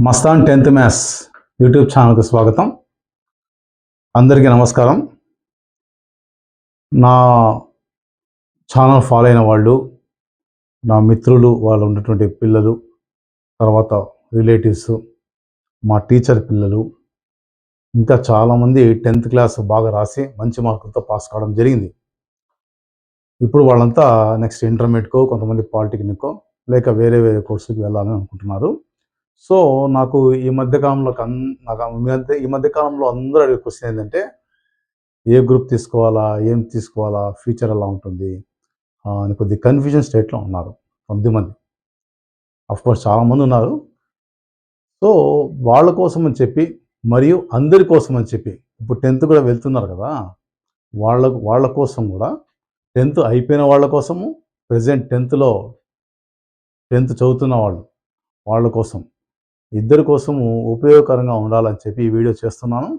Mastan 10th maths YouTube ఛానల్కి స్వాగతం. అందరికీ నమస్కారం. నా ఛానల్ ఫాలో అయిన వాళ్ళు, నా మిత్రులు, వాళ్ళు ఉన్నటువంటి పిల్లలు, తర్వాత రిలేటివ్స్, మా టీచర్ పిల్లలు, ఇంకా చాలామంది 10th క్లాస్ బాగా రాసి మంచి మార్కులతో పాస్ కావడం జరిగింది. ఇప్పుడు వాళ్ళంతా నెక్స్ట్ ఇంటర్మీడియట్కో, కొంతమంది పాలిటెక్నిక్కో లేక వేరే వేరే కోర్సుకి వెళ్ళాలని అనుకుంటున్నారు. సో నాకు ఈ మధ్యకాలంలో అందరూ అడిగే క్వశ్చన్ ఏంటంటే, ఏ గ్రూప్ తీసుకోవాలా, ఏం తీసుకోవాలా, ఫ్యూచర్ ఎలా ఉంటుంది అని కొద్ది కన్ఫ్యూజన్ స్టేట్లో ఉన్నారు కొద్దిమంది. అఫ్కోర్స్ చాలామంది ఉన్నారు. సో వాళ్ళ కోసం అని చెప్పి, మరియు అందరి కోసం అని చెప్పి, ఇప్పుడు 10th కూడా వెళ్తున్నారు కదా, వాళ్ళ కోసం కూడా 10th అయిపోయిన వాళ్ళ కోసము, ప్రజెంట్ 10th చదువుతున్న వాళ్ళ కోసం, ఇద్దరి కోసము ఉపయోగకరంగా ఉండాలని చెప్పి ఈ వీడియో చేస్తున్నాను.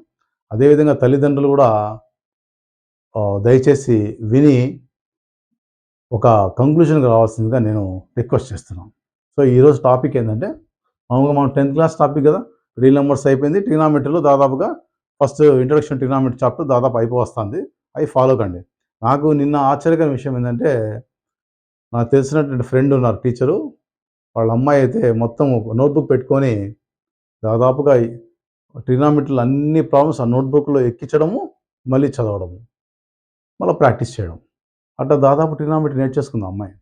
అదేవిధంగా తల్లిదండ్రులు కూడా దయచేసి విని ఒక కంక్లూషన్కి రావాల్సిందిగా నేను రిక్వెస్ట్ చేస్తున్నాను. సో ఈరోజు టాపిక్ ఏంటంటే, మామూలుగా మనం 10th క్లాస్ టాపిక్ కదా, రియల్ నెంబర్స్ అయిపోయింది. ట్రిగ్నామెట్రీలో దాదాపుగా ఫస్ట్ ఇంట్రొడక్షన్ ట్రిగ్నామెట్రీ చాప్టర్ దాదాపు అయిపోతుంది. అవి ఫాలో కండి. నాకు నిన్న ఆశ్చర్యకరమైన విషయం ఏంటంటే, నాకు తెలిసినటువంటి ఫ్రెండ్ ఉన్నారు టీచరు, వాళ్ళ అమ్మాయి అయితే మొత్తం నోట్బుక్ పెట్టుకొని దాదాపుగా ట్రిగ్నామెట్రీలో అన్ని ప్రాబ్లమ్స్ ఆ నోట్బుక్లో ఎక్కించడము, మళ్ళీ చదవడము, మళ్ళీ ప్రాక్టీస్ చేయడం, అట్లా దాదాపు ట్రిగ్నామెట్రీ నేర్చేసుకుంది అమ్మాయి.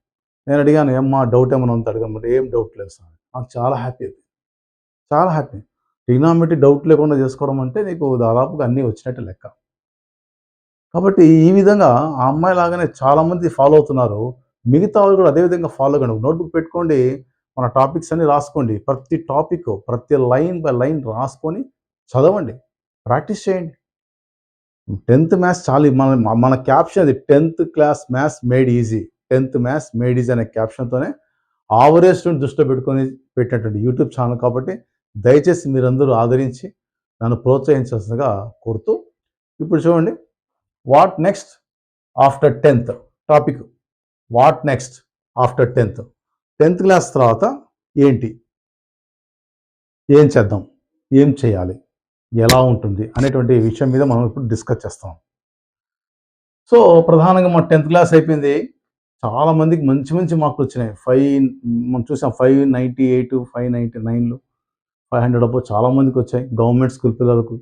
నేను అడిగాను, ఏమ్మా డౌట్ ఏమైనా ఉంటే అడగమంటే, ఏం డౌట్ లేదు సార్. నాకు చాలా హ్యాపీ. ట్రిగ్నామెట్రీ డౌట్ లేకుండా చేసుకోవడం అంటే నీకు దాదాపుగా అన్నీ వచ్చినట్టే లెక్క. కాబట్టి ఈ విధంగా ఆ అమ్మాయి లాగానే చాలామంది ఫాలో అవుతున్నారు. మిగతా వాళ్ళు కూడా అదేవిధంగా ఫాలో కండి. నోట్బుక్ పెట్టుకోండి, మన టాపిక్స్ అన్ని రాసుకోండి. ప్రతి టాపిక్, ప్రతి లైన్ బై లైన్ రాసుకొని చదవండి, ప్రాక్టీస్ చేయండి. 10th మ్యాథ్స్ చాలా మన క్యాప్షన్ అది, 10th class maths made easy. 10th maths made easy అనే క్యాప్షన్తోనే ఆవరేజ్ స్టూడెంట్ దృష్టిలో పెట్టుకొని పెట్టినటువంటి యూట్యూబ్ ఛానల్. కాబట్టి దయచేసి మీరందరూ ఆదరించి నన్ను ప్రోత్సహించాల్సిందిగా కోరుతూ, ఇప్పుడు చూడండి, what next after 10th topic. What next after 10th class తర్వాత ఏం చేద్దాం, ఏం చేయాలి, ఎలా ఉంటుంది అనేటువంటి విషయం మీద మనం ఇప్పుడు డిస్కస్ చేస్తాం. సో ప్రధానంగా మన 10th క్లాస్ అయిపోయింది. చాలామందికి మంచి మంచి మార్కులు వచ్చినాయి. మనం చూసాం 598, 599, 500 అబ్బో చాలామందికి వచ్చాయి. గవర్నమెంట్ స్కూల్ పిల్లలకు,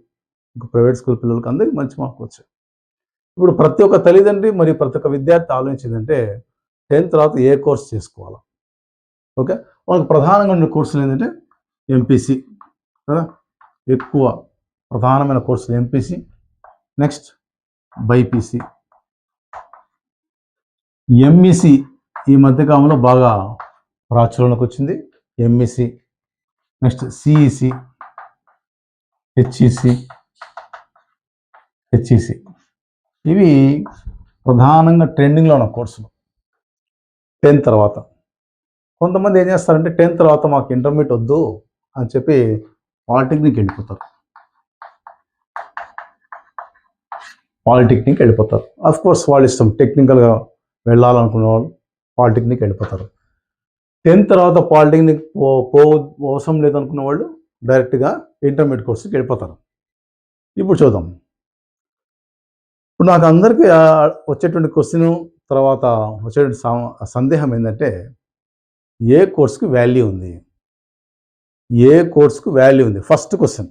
ఇంకా ప్రైవేట్ స్కూల్ పిల్లలకు అందరికీ మంచి మార్కులు వచ్చాయి. ఇప్పుడు ప్రతి ఒక్క తల్లిదండ్రి మరియు ప్రతి ఒక్క విద్యార్థి ఆలోచించిందంటే, 10th తర్వాత ఏ కోర్స్ చేసుకోవాలా. ఓకే, వాళ్ళకి ప్రధానంగా ఉండే కోర్సులు ఏంటంటే ఎంపీసీ కదా, ఎక్కువ ప్రధానమైన కోర్సులు ఎంపీసీ, నెక్స్ట్ బైపీసీ, ఎంఈసీ ఈ మధ్యకాలంలో బాగా ప్రాచుర్యంలోకి వచ్చింది. ఎంఈసీ, నెక్స్ట్ సిఈసి, హెచ్ఈసి, ఇవి ప్రధానంగా ట్రెండింగ్లో ఉన్న కోర్సులు 10th తర్వాత. కొంతమంది ఏం చేస్తారంటే, 10th తర్వాత మాకు ఇంటర్మీడియట్ వద్దు అని చెప్పి పాలిటెక్నిక్ వెళ్ళిపోతారు. అఫ్ కోర్స్ వాళ్ళ ఇష్టం, టెక్నికల్గా వెళ్ళాలనుకునే వాళ్ళు పాలిటెక్నిక్ వెళ్ళిపోతారు. 10th తర్వాత పాలిటెక్నిక్ అవసరం లేదనుకున్న వాళ్ళు డైరెక్ట్గా ఇంటర్మీడియట్ కోర్సుకి వెళ్ళిపోతారు. ఇప్పుడు చూద్దాం. ఇప్పుడు నాకు అందరికీ వచ్చేటువంటి క్వశ్చన్, తర్వాత వచ్చేటువంటి సందేహం ఏంటంటే, ఏ కోర్సుకి వాల్యూ ఉంది? ఫస్ట్ క్వశ్చన్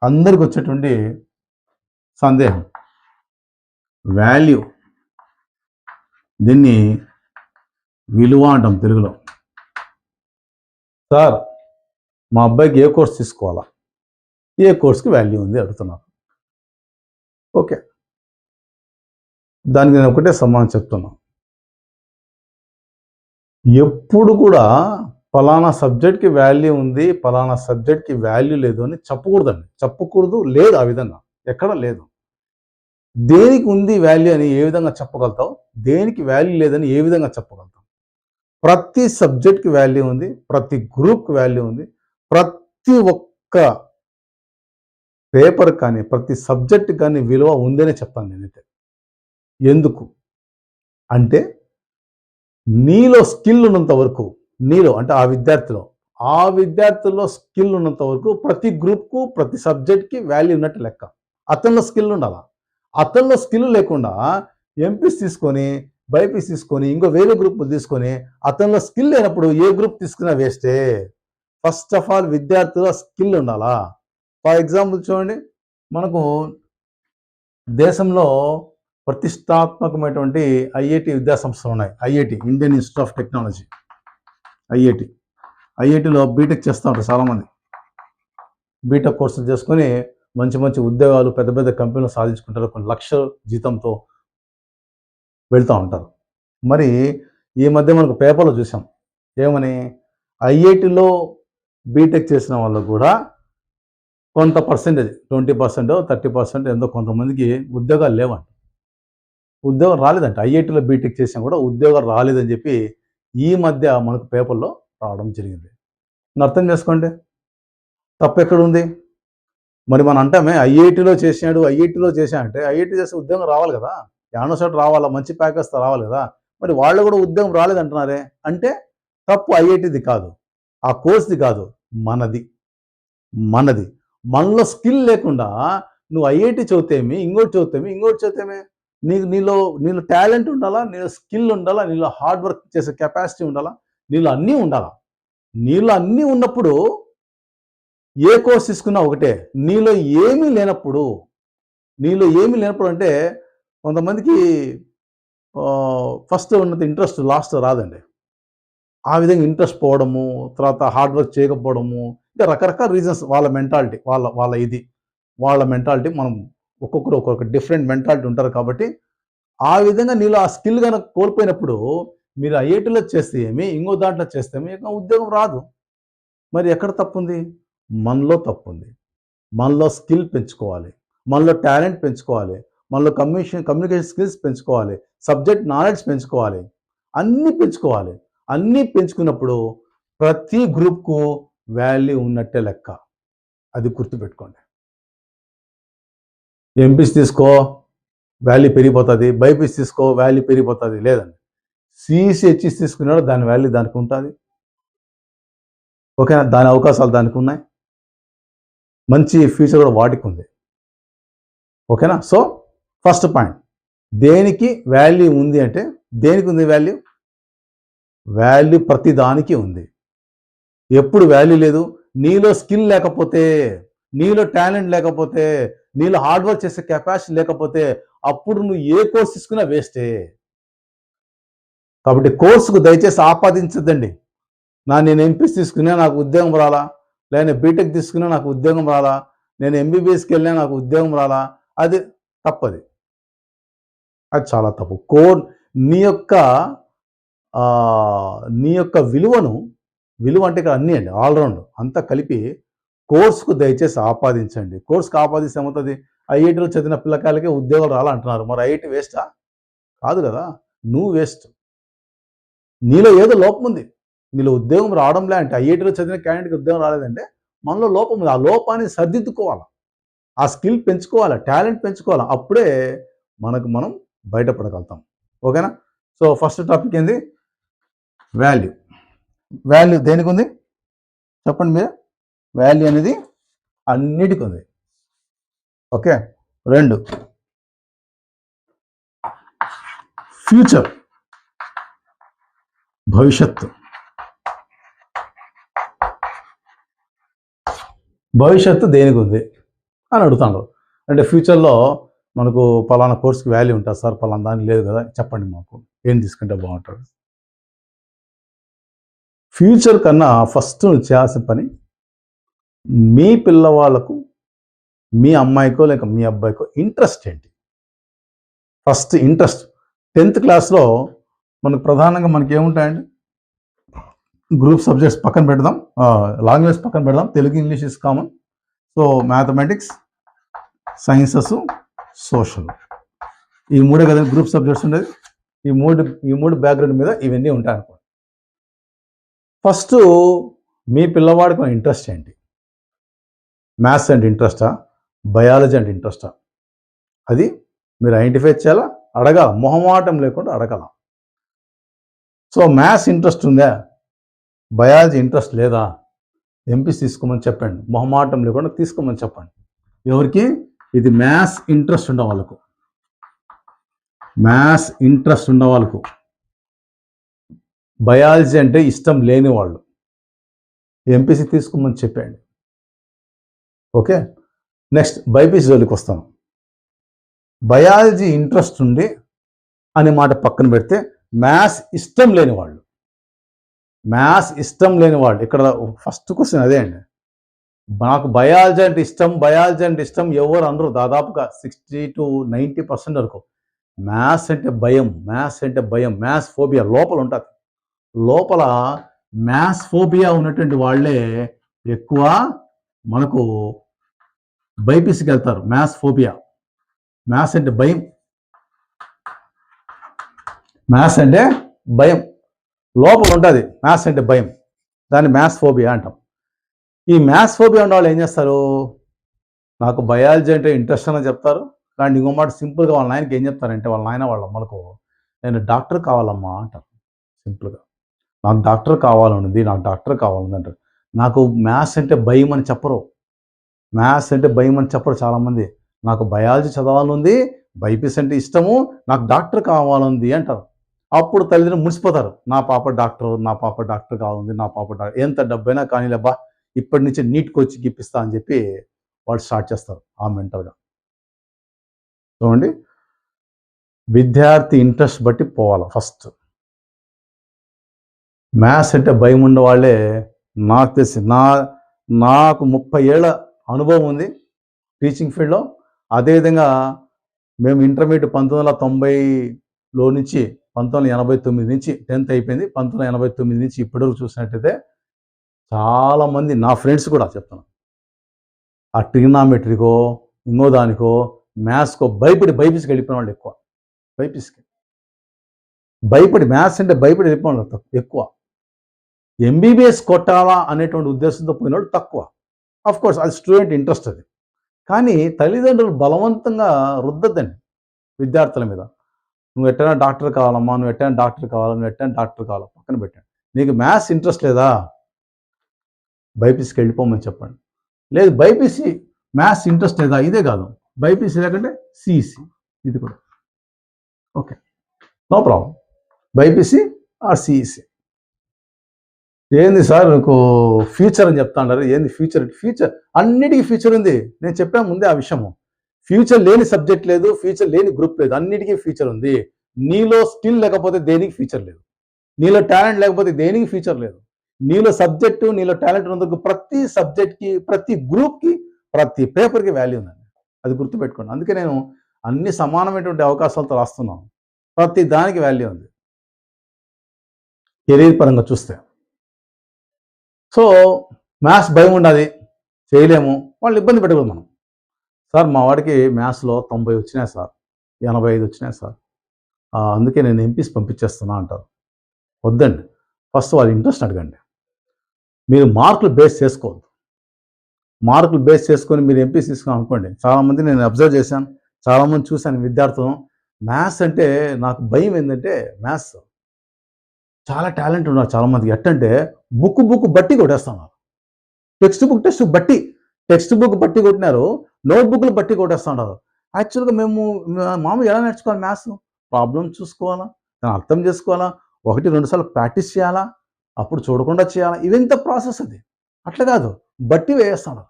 అందరికి వచ్చేటువంటి సందేహం, వాల్యూ. దీన్ని విలువ అంటాం తెలుగులో. సార్ మా అబ్బాయికి ఏ కోర్స్ తీసుకోవాలా, ఏ కోర్సుకి వాల్యూ ఉంది అడుగుతున్నారు. ఓకే, దానికి నేను ఒకటే సమాధానం చెప్తున్నా. ఎప్పుడు కూడా ఫలానా సబ్జెక్ట్కి వాల్యూ ఉంది, ఫలానా సబ్జెక్ట్కి వాల్యూ లేదు అని చెప్పకూడదు. లేదు, ఆ విధంగా ఎక్కడ లేదు. దేనికి ఉంది వాల్యూ అని ఏ విధంగా చెప్పగలుగుతావు, దేనికి వాల్యూ లేదని ఏ విధంగా చెప్పగలుగుతావు. ప్రతి సబ్జెక్ట్కి వాల్యూ ఉంది, ప్రతి గ్రూప్కి వాల్యూ ఉంది, ప్రతి ఒక్క పేపర్ కానీ ప్రతి సబ్జెక్ట్ కానీ విలువ ఉందనే చెప్తాను నేనైతే. ఎందుకు అంటే, నీలో స్కిల్ ఉన్నంత వరకు, నీలో అంటే ఆ విద్యార్థిలో ఆ విద్యార్థుల్లో స్కిల్ ఉన్నంత వరకు ప్రతి గ్రూప్కు ప్రతి సబ్జెక్ట్కి వాల్యూ ఉన్నట్టు లెక్క. అతనిలో స్కిల్ ఉండాలి. అతనిలో స్కిల్ లేకుండా ఎంపీస్ తీసుకొని బైపీస్ తీసుకొని ఇంకో వేరే గ్రూప్ తీసుకొని అతనిలో స్కిల్ లేనప్పుడు ఏ గ్రూప్ తీసుకున్నా వేస్టే. ఫస్ట్ ఆఫ్ ఆల్ విద్యార్థుల స్కిల్ ఉండాలా. ఫర్ ఎగ్జాంపుల్ చూడండి, మనకు దేశంలో ప్రతిష్టాత్మకమైనటువంటి ఐఐటి విద్యా సంస్థలు ఉన్నాయి. IIT, Indian institute of technology, ఐఐటిలో బీటెక్ చేస్తూ ఉంటారు చాలామంది. బీటెక్ కోర్సులు చేసుకొని మంచి మంచి ఉద్యోగాలు పెద్ద పెద్ద కంపెనీలు సాధించుకుంటారు, కొన్ని లక్షల జీతంతో వెళ్తూ ఉంటారు. మరి ఈ మధ్య మనకు పేపర్లో చూసాం ఏమని, ఐఐటిలో బీటెక్ చేసిన వాళ్ళు కూడా కొంత పర్సెంటేజ్ 20%, 30% ఎంతో కొంతమందికి ఉద్యోగాలు లేవంట. ఉద్యోగం రాలేదంట. ఐఐటిలో బీటెక్ చేసినా కూడా ఉద్యోగాలు రాలేదని చెప్పి ఈ మధ్య మనకు పేపర్లో రావడం జరిగింది. అర్థం చేసుకోండి, తప్పు ఎక్కడ ఉంది? మరి మనం అంటామే ఐఐటిలో చేశాడు అంటే ఐఐటి చేస్తే ఉద్యోగం రావాలి కదా, యానోసైట్ రావాలా, మంచి ప్యాకేజ్తో రావాలి కదా. మరి వాళ్ళు కూడా ఉద్యోగం రాలేదంటున్నారే అంటే తప్పు ఐఐటిది కాదు, ఆ కోర్స్ది కాదు, మనది. మనలో స్కిల్ లేకుండా నువ్వు ఐఐటి చదివితేమి, ఇంకోటి చదివితేమి నీలో టాలెంట్ ఉండాలా, నీలో స్కిల్ ఉండాలా, నీలో హార్డ్ వర్క్ చేసే కెపాసిటీ ఉండాలా, నీలో అన్నీ ఉండాలా. నీలో అన్నీ ఉన్నప్పుడు ఏ కోర్స్ తీసుకున్నా ఒకటే. నీలో ఏమీ లేనప్పుడు అంటే కొంతమందికి ఫస్ట్ ఉన్నది ఇంట్రెస్ట్, లాస్ట్ రాదండి. ఆ విధంగా ఇంట్రెస్ట్ పోవడము, తర్వాత హార్డ్ వర్క్ చేయకపోవడము, ఇంకా రకరకాల రీజన్స్. వాళ్ళ మెంటాలిటీ, వాళ్ళ మెంటాలిటీ. మనం ఒక్కొక్కరు ఒక్కొక్క డిఫరెంట్ మెంటాలిటీ ఉంటారు కాబట్టి ఆ విధంగా నీలో ఆ స్కిల్ కనుక కోల్పోయినప్పుడు మీరు ఐఐటీలో చేస్తే ఏమి, ఇంకో దాంట్లో చేస్తే ఏమి, ఉద్యోగం రాదు. మరి ఎక్కడ తప్పుంది? మనలో తప్పుంది. మనలో స్కిల్ పెంచుకోవాలి, మనలో టాలెంట్ పెంచుకోవాలి, మనలో కమ్యూనికేషన్ స్కిల్స్ పెంచుకోవాలి, సబ్జెక్ట్ నాలెడ్జ్ పెంచుకోవాలి, అన్నీ పెంచుకోవాలి. అన్నీ పెంచుకున్నప్పుడు ప్రతి గ్రూప్కు వాల్యూ ఉన్నట్టే లెక్క. అది గుర్తుపెట్టుకోండి. ఎంపీస్ తీసుకో వాల్యూ పెరిగిపోతుంది, బైపీస్ తీసుకో వాల్యూ పెరిగిపోతుంది లేదండి. సిఈసి హెచ్ఈసి తీసుకున్నాడు, దాని వాల్యూ దానికి ఉంటుంది. ఓకేనా, దాని అవకాశాలు దానికి ఉన్నాయి, మంచి ఫ్యూచర్ కూడా వాటికి ఉంది. ఓకేనా. సో ఫస్ట్ పాయింట్, దేనికి వాల్యూ ఉంది అంటే దేనికి ఉంది వాల్యూ? వాల్యూ ప్రతి దానికి ఉంది. ఎప్పుడు వాల్యూ లేదు? నీలో స్కిల్ లేకపోతే, నీలో టాలెంట్ లేకపోతే, నీలో హార్డ్ వర్క్ చేసే కెపాసిటీ లేకపోతే అప్పుడు నువ్వు ఏ కోర్స్ తీసుకున్నా వేస్టే. కాబట్టి కోర్సుకు దయచేసి ఆపాదించద్దండి. నేను ఎంపీస్ తీసుకున్నా నాకు ఉద్యోగం రాలా, లేదా బీటెక్ తీసుకున్నా నాకు ఉద్యోగం రాలా, నేను ఎంబీబీఎస్కి వెళ్ళినా నాకు ఉద్యోగం రాలా, అది తప్పది. అది చాలా తప్పు. నీ యొక్క విలువ అంటే ఇక్కడ అన్నీ అండి, ఆల్రౌండ్ అంతా కలిపి కోర్సుకు దయచేసి ఆపాదించండి. కోర్సుకు ఆపాదిస్తే ఏమవుతుంది? ఐఐటీలో చదివిన పిల్లకాయలకే ఉద్యోగాలు రాలంటున్నారు. మరి ఐఐటీ వేస్టా? కాదు కదా, నువ్వు వేస్ట్. నీలో ఏదో లోపం ఉంది, నీలో ఉద్యోగం రావడంలే అంటే, ఐఐటీలో చదివిన క్యాండిడేట్కి ఉద్యోగం రాలేదంటే మనలో లోపం ఉంది. ఆ లోపాన్ని సర్దిద్దుకోవాలి, ఆ స్కిల్ పెంచుకోవాలి, టాలెంట్ పెంచుకోవాలి. అప్పుడే మనం బయటపడగలుగుతాం. ఓకేనా. సో ఫస్ట్ టాపిక్ ఏంది? వాల్యూ. వాల్యూ దేనికి ఉంది చెప్పండి మీరు? వాల్యూ అనేది అన్నిటికీ ఉంది. ఓకే. 2, ఫ్యూచర్, భవిష్యత్తు. భవిష్యత్తు దేనికి ఉంది అని అడుగుతాను. అంటే ఫ్యూచర్లో మనకు పలానా కోర్సుకి వాల్యూ ఉంటుంది సార్, పలానా దానికి లేదు కదా, చెప్పండి మాకు ఏం తీసుకుంటే బాగుంటుంది. ఫ్యూచర్ కన్నా ఫస్ట్ చేయాల్సిన పని, మీ పిల్లవాళ్ళకు, మీ అమ్మాయికో లేక మీ అబ్బాయికో ఇంట్రెస్ట్ ఏంటి? First interest. 10th క్లాస్లో మనకు ప్రధానంగా మనకి ఏముంటాయండి? గ్రూప్ సబ్జెక్ట్స్ పక్కన పెడదాం, లాంగ్వేజ్ పక్కన పెడదాం, Telugu English is common. So mathematics, sciences, social, ఈ 3 కదా గ్రూప్ సబ్జెక్ట్స్ ఉండేది. ఈ మూడు బ్యాక్గ్రౌండ్ మీద ఇవన్నీ ఉంటాయి అనుకోండి. ఫస్ట్ మీ పిల్లవాడికి ఇంట్రెస్ట్ ఏంటి? మ్యాథ్స్ అంటే ఇంట్రెస్టా, బయాలజీ అంటే ఇంట్రెస్టా? అది మీరు ఐడెంటిఫై చేయాలా, అడగాల, మొహమాటం లేకుండా అడగాల. సో మ్యాథ్స్ ఇంట్రెస్ట్ ఉందా, బయాలజీ ఇంట్రెస్ట్ లేదా, ఎంపీసీ తీసుకోమని చెప్పండి, మొహమాటం లేకుండా తీసుకోమని చెప్పండి. ఎవరికి? ఇది మ్యాథ్స్ ఇంట్రెస్ట్ ఉన్న వాళ్ళకు, మ్యాథ్స్ ఇంట్రెస్ట్ ఉన్న వాళ్ళకు, బయాలజీ అంటే ఇష్టం లేని వాళ్ళు ఎంపీసీ తీసుకోమని చెప్పండి. ఓకే, నెక్స్ట్ బైపీసీ జోలికి వస్తాను. బయాలజీ ఇంట్రెస్ట్ ఉండి అనే మాట పక్కన పెడితే మ్యాథ్స్ ఇష్టం లేని వాళ్ళు, మ్యాథ్స్ ఇష్టం లేని వాళ్ళు, ఇక్కడ ఫస్ట్ క్వశ్చన్ అదే అండి. నాకు బయాలజీ అంటే ఇష్టం, బయాలజీ అంటే ఇష్టం ఎవరు అందరూ దాదాపుగా 60 to 90% వరకు. మ్యాథ్స్ అంటే భయం, మ్యాథ్స్ అంటే భయం, మ్యాథ్స్ ఫోబియా లోపల ఉంటుంది. లోపల మ్యాథ్స్ ఫోబియా ఉన్నటువంటి వాళ్ళే ఎక్కువ మనకు బైపీసీకి వెళ్తారు. మ్యాథ్స్ ఫోబియా, మ్యాథ్స్ అంటే భయం, మ్యాథ్స్ అంటే భయం లోపల ఉంటుంది. మ్యాథ్స్ అంటే భయం, దాన్ని మ్యాథ్స్ ఫోబియా అంటాం. ఈ మ్యాథ్స్ ఫోబియా ఉన్న వాళ్ళు ఏం చేస్తారు? నాకు బయాలజీ అంటే ఇంట్రెస్ట్ అని చెప్తారు, కానీ ఇంకో మాట సింపుల్గా వాళ్ళ నాయనకి ఏం చెప్తారంటే, వాళ్ళ నాయన వాళ్ళ అమ్మలకు నేను డాక్టర్ కావాలమ్మా అంటారు. సింపుల్గా నాకు డాక్టర్ కావాలనుంది, నాకు డాక్టర్ కావాలని అంటారు. నాకు మ్యాథ్స్ అంటే భయం అని చెప్పరు, మ్యాథ్స్ అంటే భయం అని చెప్పరు చాలామంది. నాకు బయాలజీ చదవాలనుంది, బైపీసీ అంటే ఇష్టము, నాకు డాక్టర్ కావాలంది అంటారు. అప్పుడు తల్లిదండ్రులు మురిసిపోతారు, నా పాప డాక్టర్, నా పాప డాక్టర్ కావాలంది, నా పాప డాక్టర్, ఎంత డబ్బైనా కానీ లేబ్బా ఇప్పటి నుంచి నీట్ కోచింగ్ ఇప్పిస్తా అని చెప్పి వాళ్ళు స్టార్ట్ చేస్తారు ఆ మెంటల్గా. చూడండి, విద్యార్థి ఇంట్రెస్ట్ బట్టి పోవాలి. ఫస్ట్ మ్యాథ్స్ అంటే భయం ఉన్న వాళ్ళే నాకు తెలిసి నాకు 30 ఏళ్ళ అనుభవం ఉంది టీచింగ్ ఫీల్డ్లో. అదేవిధంగా మేము ఇంటర్మీడియట్ 1990లో నుంచి 1989 నుంచి 10th అయిపోయింది. 1989 నుంచి ఇప్పటివరకు చూసినట్టయితే చాలామంది నా ఫ్రెండ్స్ కూడా చెప్తాను, ఆ ట్రిగ్నామెట్రీకో ఇంకో దానికో మ్యాథ్స్కో భయపడి బైపీసీకి వెళ్ళిపోయిన వాళ్ళు ఎక్కువ. బైపీసీకి భయపడి, మ్యాథ్స్ అంటే భయపడి వెళ్ళిపోయిన వాళ్ళు ఎక్కువ. ఎంబీబీఎస్ కొట్టాలా అనేటువంటి ఉద్దేశంతో పోయినాడు తక్కువ. కోర్స్ అది స్టూడెంట్ ఇంట్రెస్ట్ అది, కానీ తల్లిదండ్రులు బలవంతంగా రుద్దద్దండి విద్యార్థుల మీద. నువ్వు ఎట్టైనా డాక్టర్ కావాలమ్మా, నువ్వు ఎట్టైనా డాక్టర్ కావాలి, నువ్వు ఎట్టైనా డాక్టర్ కావాలి, పక్కన పెట్టండి. నీకు మ్యాథ్స్ ఇంట్రెస్ట్ లేదా, బైపీసీకి వెళ్ళిపోమని చెప్పండి. లేదు బైపీసీ మ్యాథ్స్ ఇంట్రెస్ట్ లేదా, ఇదే కాదు, బైపీసీ లేకంటే సిఈసి, ఇది కూడా okay, no problem. BiPC or CEC. ఏంది సార్ మీకు ఫ్యూచర్ అని చెప్తా ఉన్నారు, ఏంది ఫ్యూచర్? ఫ్యూచర్ అన్నిటికీ ఫ్యూచర్ ఉంది, నేను చెప్పాను ముందే ఆ విషయము. ఫ్యూచర్ లేని సబ్జెక్ట్ లేదు, ఫ్యూచర్ లేని గ్రూప్ లేదు, అన్నిటికీ ఫ్యూచర్ ఉంది. నీలో స్కిల్ లేకపోతే దేనికి ఫ్యూచర్ లేదు, నీలో టాలెంట్ లేకపోతే దేనికి ఫ్యూచర్ లేదు. నీలో సబ్జెక్టు, నీలో టాలెంట్ ఉన్నందుకు ప్రతి సబ్జెక్ట్కి, ప్రతి గ్రూప్కి, ప్రతి పేపర్కి వాల్యూ ఉందండి, అది గుర్తుపెట్టుకోండి. అందుకే నేను అన్ని సమానమైనటువంటి అవకాశాలతో రాస్తున్నాను, ప్రతి దానికి వాల్యూ ఉంది కెరీర్ పరంగా చూస్తే. సో మ్యాథ్స్ భయం ఉండాలి, చేయలేము, వాళ్ళు ఇబ్బంది పెట్టకూడదు మనం. సార్ మా వాడికి మ్యాథ్స్లో 90 వచ్చినాయి సార్, 85 వచ్చినాయి సార్, అందుకే నేను ఎంపీస్ పంపించేస్తున్నా అంటారు. వద్దండి, ఫస్ట్ వాళ్ళ ఇంట్రెస్ట్ అడగండి. మీరు మార్కులు బేస్ చేసుకోవద్దు, మార్కులు బేస్ చేసుకొని మీరు ఎంపీస్ తీసుకుని అనుకోండి. చాలామంది నేను అబ్జర్వ్ చేశాను, చాలామంది చూశాను విద్యార్థులను, మ్యాథ్స్ అంటే నాకు భయం ఏంటంటే, మ్యాథ్స్ చాలా టాలెంట్ ఉన్నారు చాలామందికి. ఎట్టంటే బుక్ బట్టి కొట్టేస్తున్నారు, టెక్స్ట్ బుక్ బట్టి కొట్టినారు, నోట్బుక్లు బట్టి కొట్టేస్తున్నారు. యాక్చువల్గా మేము మామూలు ఎలా నేర్చుకోవాలి మ్యాథ్స్? ప్రాబ్లం చూసుకోవాలా, దాన్ని అర్థం చేసుకోవాలా, 1-2 సార్లు ప్రాక్టీస్ చేయాలా, అప్పుడు చూడకుండా చేయాలా, ఇవెంత ప్రాసెస్ అది. అట్లా కాదు, బట్టి వేయేస్తాడు.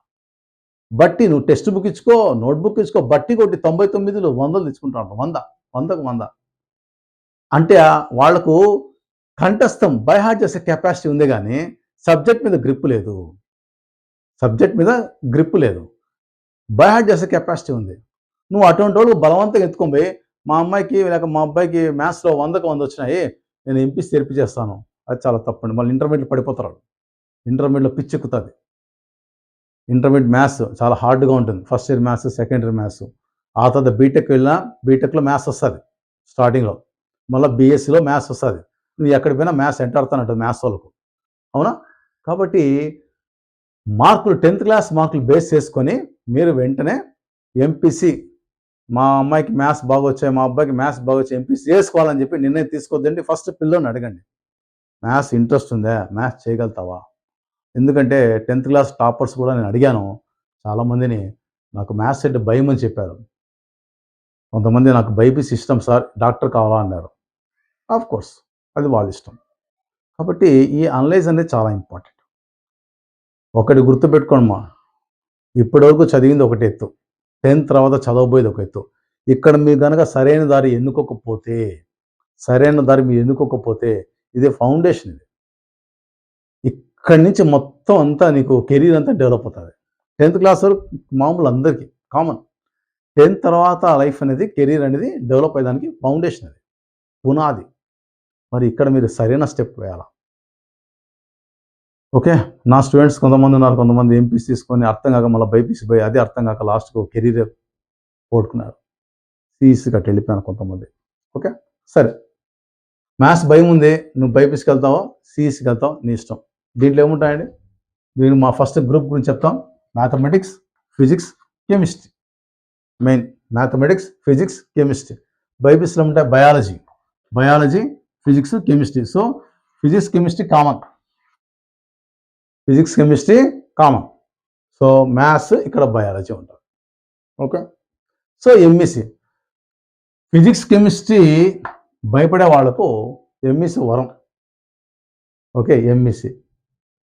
బట్టి నువ్వు టెక్స్ట్ బుక్ ఇచ్చుకో, నోట్బుక్ ఇచ్చుకో, బట్టి కొట్టి 99లు 100లు తెచ్చుకుంటాడు, 100కు 100. అంటే వాళ్లకు కంఠస్థం బై హార్ట్ చేసే కెపాసిటీ ఉంది, కానీ సబ్జెక్ట్ మీద గ్రిప్ లేదు, బై హార్ట్ చేసే కెపాసిటీ ఉంది. నువ్వు అటువంటి వాళ్ళు బలవంతంగా ఎత్తుకొని మా అమ్మాయికి లేక మా అబ్బాయికి మ్యాథ్స్లో 100కు 100 వచ్చినాయి, నేను ఎంపీసీ చేర్పించేస్తాను, అది చాలా తప్పండి. మళ్ళీ ఇంటర్మీడియట్ పడిపోతారు, ఇంటర్మీడియట్లో పిచ్చెక్కుతుంది. ఇంటర్మీడియట్ మ్యాథ్స్ చాలా హార్డ్గా ఉంటుంది, first year maths, second year maths. ఆ తర్వాత బీటెక్ వెళ్ళినా బీటెక్లో మ్యాథ్స్ వస్తుంది స్టార్టింగ్లో, మళ్ళీ బీఎస్సీలో మ్యాథ్స్ వస్తుంది. నువ్వు ఎక్కడికి పోయినా మ్యాథ్స్ ఎంటాడుతానంటుంది మ్యాథ్స్ వాళ్ళకు, అవునా? కాబట్టి మార్కులు 10th క్లాస్ మార్కులు బేస్ చేసుకొని మీరు వెంటనే ఎంపీసీ, మా అమ్మాయికి మ్యాథ్స్ బాగా వచ్చాయి, మా అబ్బాయికి మ్యాథ్స్ బాగా వచ్చాయి, ఎంపీసీ చేసుకోవాలని చెప్పి నిర్ణయం తీసుకోవద్దండి. ఫస్ట్ పిల్లని అడగండి, మ్యాథ్స్ ఇంట్రెస్ట్ ఉందా, మ్యాథ్స్ చేయగలుగుతావా, ఎందుకంటే 10th క్లాస్ టాపర్స్ కూడా నేను అడిగాను. చాలామందిని నాకు మ్యాథ్స్ అంటే భయం అని చెప్పారు. కొంతమంది నాకు బైపీసీ ఇష్టం సార్, డాక్టర్ కావాలా అన్నారు. ఆఫ్‌కోర్స్ అది వాళ్ళ ఇష్టం. కాబట్టి ఈ అనలైజ్ అనేది చాలా ఇంపార్టెంట్. ఒకటి గుర్తుపెట్టుకోండమ్మా, ఇప్పటివరకు చదివింది ఒక ఎత్తు. 10th తర్వాత చదవబోయేది ఒక ఎత్తు. ఇక్కడ మీరు గనక సరైన దారి ఎన్నుకోకపోతే ఇది ఫౌండేషన్ ఇది. ఇక్కడి నుంచి మొత్తం అంతా నీకు కెరీర్ అంతా డెవలప్ అవుతది. 10th క్లాస్ వరకు మామూలు అందరికీ కామన్. 10th తర్వాత లైఫ్ అనేది కెరీర్ అనేది డెవలప్ అయ్యేదానికి ఫౌండేషన్ అది. పునాది. మరి ఇక్కడ మీరు సరైన స్టెప్ వేయాల. ఓకే. నా స్టూడెంట్స్ కొంతమంది ఉన్నారు. కొంతమంది ఎంపీసీ తీసుకొని అర్థం కాక మళ్ళీ బైపీసీ పోయి అదే అర్థం కాక లాస్ట్‌కు కెరీరే పోగొట్టుకున్నారు. సీఈసీకి అట్లా వెళ్ళిపోయాను కొంతమంది. ఓకే. సరే. మ్యాథ్స్ భయం ఉంది. నువ్వు బైపీసీకి వెళ్తావా? సీఈసీకి వెళ్తావా? నీ ఇష్టం. దీంట్లో ఏముంటాయండి? నేను మా ఫస్ట్ గ్రూప్ గురించి చెప్తాం. Mathematics, physics, chemistry. Main mathematics, physics, chemistry. బైపీసీలో ఉంటాయి biology, physics, chemistry. So physics, chemistry common. So maths ఇక్కడ బయాలజీ ఉంటుంది. Okay. So MEC physics, chemistry భయపడే వాళ్ళకు ఎంఈసీ వరం. ఓకే. ఎంఈసీ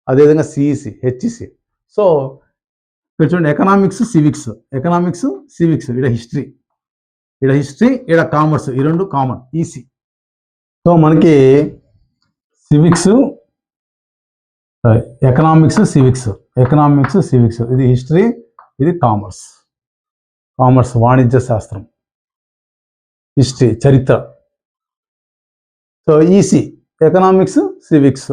అదేవిధంగా సిఈసీ, హెచ్ఈసీ. సో ఇక్కడ చూడండి, ఎకనామిక్స్, సివిక్స్, ఇక్కడ హిస్టరీ, ఇక్కడ కామర్స్, ఈ రెండు కామన్, ఈసీ. సో మనకి సివిక్స్, ఎకనామిక్స్, సివిక్స్, ఇది హిస్టరీ, ఇది కామర్స్, వాణిజ్య శాస్త్రం, హిస్టరీ, చరిత్ర. So EC economics, civics.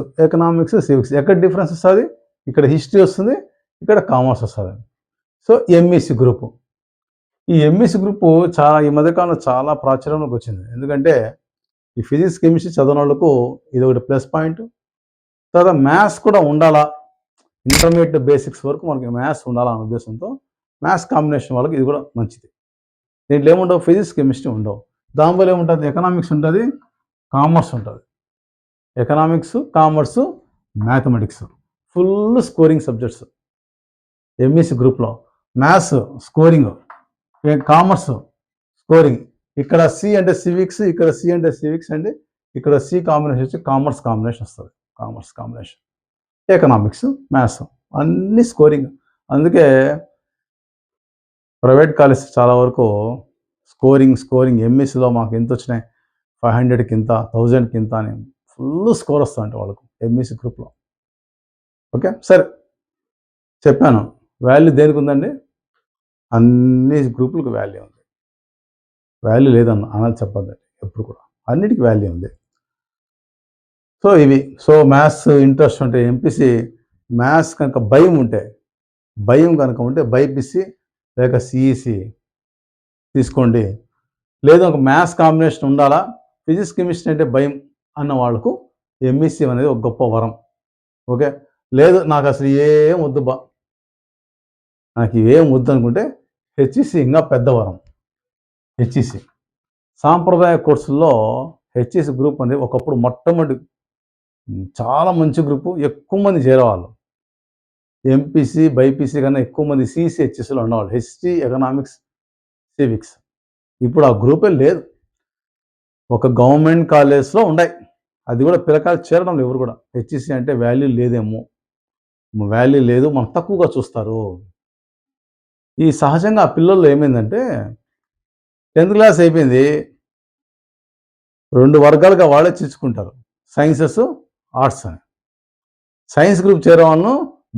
ఎక్కడ డిఫరెన్స్ వస్తుంది? ఇక్కడ హిస్టరీ వస్తుంది, ఇక్కడ కామర్స్ వస్తుంది. So MEC group. ఈ ఎంఈసీ గ్రూపు ఈ మధ్యకాలంలో చాలా ప్రాచుర్యంలోకి వచ్చింది. ఎందుకంటే ఈ ఫిజిక్స్, కెమిస్ట్రీ చదివిన వాళ్ళకు ఇది ఒకటి ప్లస్ పాయింట్. తర్వాత మ్యాథ్స్ కూడా ఉండాలా, ఇంటర్మీడియట్ బేసిక్స్ వరకు మనకి మ్యాథ్స్ ఉండాలా అనే ఉద్దేశంతో మ్యాథ్స్ కాంబినేషన్ వాళ్ళకి ఇది కూడా మంచిది. దీంట్లో ఏముండవు? ఫిజిక్స్, కెమిస్ట్రీ ఉండవు. దానివల్ల ఏముంటుంది? ఎకనామిక్స్ ఉంటుంది, కామర్స్ ఉంటుంది. Economics, commerce, mathematics full scoring subjects MEC గ్రూప్లో. Maths scoring, commerce scoring. ఇక్కడ సి అంటే సివిక్స్, ఇక్కడ సి అంటే సివిక్స్ అండి, ఇక్కడ సి కాంబినేషన్ వచ్చి కామర్స్ కాంబినేషన్ వస్తుంది. ఎకనామిక్స్, మ్యాథ్స్ అన్ని స్కోరింగ్. అందుకే ప్రైవేట్ కాలేజ్ చాలా వరకు స్కోరింగ్ ఎంఈసీలో మాకు ఎంత వచ్చినాయి, 500కి ఇంత, 1000కి ఇంత అని ఫుల్ స్కోర్ వస్తుందంటే వాళ్ళకు ఎంఈసీ గ్రూప్లో. ఓకే. సరే, చెప్పాను వాల్యూ దేనికి ఉందండి? అన్ని గ్రూపులకు వాల్యూ ఉంది. వాల్యూ లేదన్న అన్నది చెప్పద్దండి ఎప్పుడు కూడా, అన్నిటికీ వాల్యూ ఉంది. సో ఇవి. సో మ్యాథ్స్ ఇంట్రెస్ట్ ఉంటే ఎంపీసీ, మ్యాథ్స్ కనుక భయం కనుక ఉంటే బైపీసీ లేక సిఈసీ తీసుకోండి. లేదా ఒక మ్యాథ్స్ కాంబినేషన్ ఉండాలా, ఫిజిక్స్, కెమిస్ట్రీ అంటే భయం అన్న వాళ్ళకు ఎంఈసీ అనేది ఒక గొప్ప వరం. ఓకే. లేదు నాకు అసలు ఏం వద్దు నాకు ఏం వద్దు అనుకుంటే హెచ్ఈసీ ఇంకా పెద్ద వరం. హెచ్ఈసీ సాంప్రదాయ కోర్సుల్లో హెచ్ఈసీ గ్రూప్ అనేది ఒకప్పుడు మొట్టమొదటి చాలా మంచి గ్రూపు, ఎక్కువ మంది చేరేవాళ్ళు. ఎంపీసీ, బైపీసీ కన్నా ఎక్కువ మంది సిఈసీ, హెచ్ఈసీలో ఉన్నవాళ్ళు, హిస్టరీ, ఎకనామిక్స్, సివిక్స్. ఇప్పుడు ఆ గ్రూపే లేదు. ఒక గవర్నమెంట్ కాలేజ్లో ఉన్నాయి, అది కూడా పిల్లకాయలు చేరడం ఎవరు కూడా. హెచ్ఈసీ అంటే వాల్యూ లేదేమో, వాల్యూ లేదు, మనం తక్కువగా చూస్తారు. ఈ సహజంగా ఆ పిల్లల్లో ఏమైందంటే 10th క్లాస్ అయిపోయింది, 2 వర్గాలుగా వాళ్ళే చిచ్చుకుంటారు, సైన్సెస్, ఆర్ట్స్ అని. సైన్స్ గ్రూప్ చేరే వాళ్ళను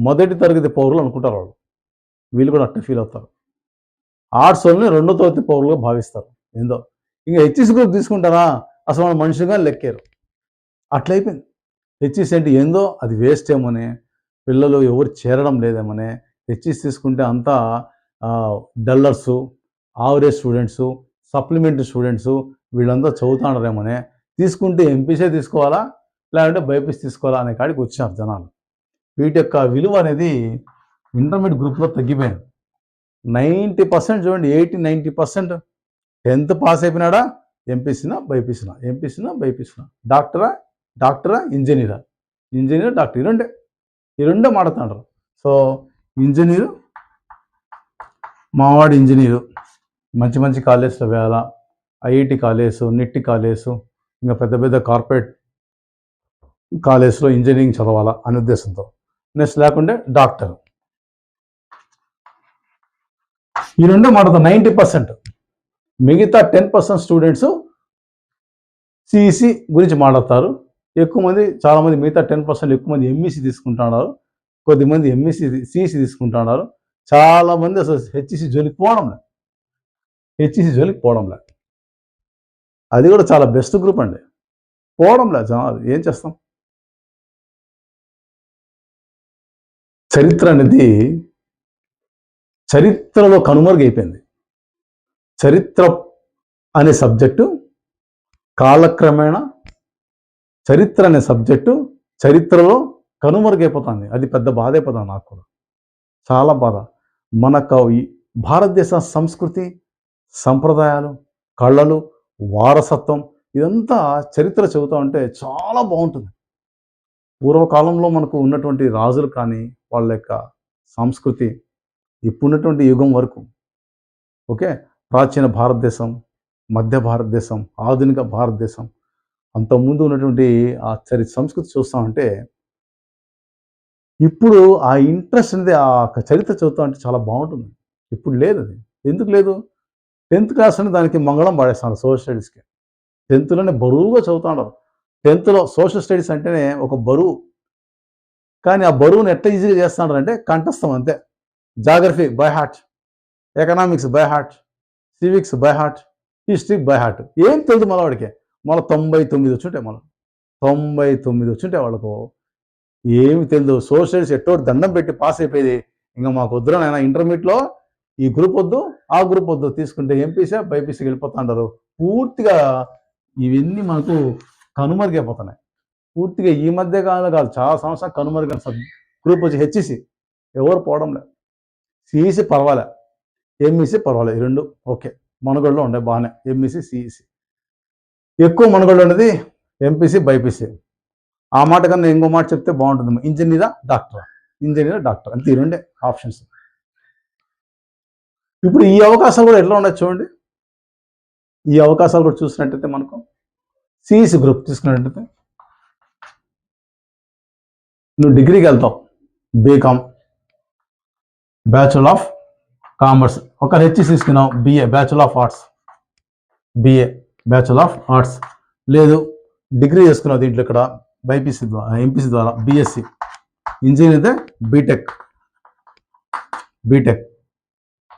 మొదటి తరగతి పౌరులు అనుకుంటారు వాళ్ళు, వీళ్ళు కూడా అట్టే ఫీల్ అవుతారు. ఆర్ట్స్ వాళ్ళని 2వ తరగతి పౌరులుగా భావిస్తారు. ఏందో ఇంకా హెచ్ఈసీ గ్రూప్ తీసుకుంటారా, అసలు మన మనుషులుగా లెక్కారు. అట్లయిపోయింది. హెచ్ఈసీ అంటే ఏందో అది వేస్ట్ ఏమోనే, పిల్లలు ఎవరు చేరడం లేదేమోనే, హెచ్ఈసీ తీసుకుంటే అంతా డల్లర్సు, ఆవరేజ్ స్టూడెంట్సు, సప్లిమెంటరీ స్టూడెంట్సు వీళ్ళంతా చదువుతున్నారేమోనే, తీసుకుంటే ఎంపీసీ తీసుకోవాలా లేదంటే బైపీసీ తీసుకోవాలా అనే కాడికి వచ్చారు జనాలు. వీటి యొక్క విలువ అనేది ఇంటర్మీడియట్ గ్రూప్లో తగ్గిపోయింది. 90% చూడండి, 80-90% 10th పాస్ అయిపోయినాడా ఎంపీసీనా బైపీసీనా, డాక్టరా, ఇంజనీర్, డాక్టర్, ఈ రెండే. ఈ రెండే మాట్లాడుతున్నారు. సో ఇంజనీరు, మావాడు ఇంజనీరు, మంచి మంచి కాలేజ్లో వేయాలా, ఐఐటి కాలేజ్, నిట్టి కాలేజ్, ఇంకా పెద్ద పెద్ద కార్పొరేట్ కాలేజ్లో ఇంజనీరింగ్ చదవాలా అనే ఉద్దేశంతో. నెక్స్ట్ లేకుంటే డాక్టర్. ఈ రెండే మాట్లాడతాం 90%. మిగతా 10% స్టూడెంట్స్ సిఈసి గురించి మాట్లాడతారు. ఎక్కువ మంది, చాలామంది మిగతా 10% ఎక్కువ మంది ఎంఈసి తీసుకుంటున్నారు, కొద్దిమంది సిఈసి తీసుకుంటున్నారు. చాలామంది అసలు హెచ్ఈసి జోలికి పోవడంలే. అది కూడా చాలా బెస్ట్ గ్రూప్ అండి. పోవడంలే జనాలు, ఏం చేస్తాం. చరిత్ర అనేది చరిత్రలో కనుమరుగైపోయింది. చరిత్ర అనే సబ్జెక్టు కాలక్రమేణా చరిత్ర అనే సబ్జెక్టు చరిత్రలో కనుమరుగైపోతుంది. అది పెద్ద బాధ అయిపోతుంది నాకు కూడా, చాలా బాధ. మనకు భారతదేశ సంస్కృతి, సంప్రదాయాలు, కళలు, వారసత్వం ఇదంతా చరిత్ర చెబుతూ ఉంటే చాలా బాగుంటుంది. పూర్వకాలంలో మనకు ఉన్నటువంటి రాజులు కానీ వాళ్ళ యొక్క సంస్కృతి ఇప్పుడున్నటువంటి యుగం వరకు, ఓకే, ప్రాచీన భారతదేశం, మధ్య భారతదేశం, ఆధునిక భారతదేశం, అంతకుముందు ఉన్నటువంటి ఆ సంస్కృతి చూస్తామంటే ఇప్పుడు ఆ ఇంట్రెస్ట్ అనేది ఆ చరిత్ర చదువుతా అంటే చాలా బాగుంటుంది. ఇప్పుడు లేదు అది. ఎందుకు లేదు? 10th క్లాస్ అని దానికి మంగళం పాడేస్తున్నారు సోషల్ స్టడీస్కి. 10thలోనే బరువుగా చదువుతున్నారు. 10thలో సోషల్ స్టడీస్ అంటేనే ఒక బరువు. కానీ ఆ బరువును ఎట్లా ఈజీగా చేస్తున్నారు అంటే కంఠస్థం అంతే. Geography by heart, economics by heart, civics by heart, history by heart. ఏం తెలుసు మళ్ళీ వాడికి? మళ్ళీ 99 వచ్చుంటాయి, మళ్ళీ 99 వచ్చుంటాయి వాళ్ళకు. ఏమి తెలియదు. సోషల్ స్టడీస్ ఎట్టో దండం పెట్టి పాస్ అయిపోయేది. ఇంకా మాకు వద్దురా నాయన, ఇంటర్మీడియట్లో ఈ గ్రూప్ వద్దు, ఆ గ్రూప్ వద్దు, తీసుకుంటే ఎంపీసీ బైపీసీకి వెళ్ళిపోతుంటారు. పూర్తిగా ఇవన్నీ మనకు కనుమరుగైపోతున్నాయి. పూర్తిగా ఈ మధ్య కాలం కాదు, చాలా సంవత్సరాలు కనుమరుగైన గ్రూప్ వచ్చి హెచ్ఈసి. ఎవరు పోవడం లేదు. సిఈసి పర్వాలే, ఎంఈసి పర్వాలే, ఈ రెండు ఓకే, మనుగడలో ఉండే బాగానే. ఎంఈసి, సిఈసి ఎక్కువ మనుగడలో ఉండేది ఎంపీసీ, బైపీసీ. ఆ మాట కన్నా ఇంకో మాట చెప్తే బాగుంటుంది, ఇంజనీరా డాక్టరా, ఇంజనీరా డాక్టర్, అంతే, ఈ రెండే ఆప్షన్స్. ఇప్పుడు ఈ అవకాశాలు కూడా ఎట్లా ఉన్నాయి చూడండి. ఈ అవకాశాలు కూడా చూసినట్టయితే మనకు సిఈసి గ్రూప్ తీసుకున్నట్టయితే నువ్వు డిగ్రీకి వెళ్తావు, బీకామ్, బ్యాచులర్ ఆఫ్ కామర్స్. ఒక హెచ్ఈసి తీసుకున్నావు, BA, bachelor of arts, BA, bachelor of arts. లేదు డిగ్రీ చేసుకున్నావు దీంట్లో ఇక్కడ బైపీసీ ద్వారా, ఎంపీసీ ద్వారా బీఎస్సీ. ఇంజనీర్ అయితే బీటెక్,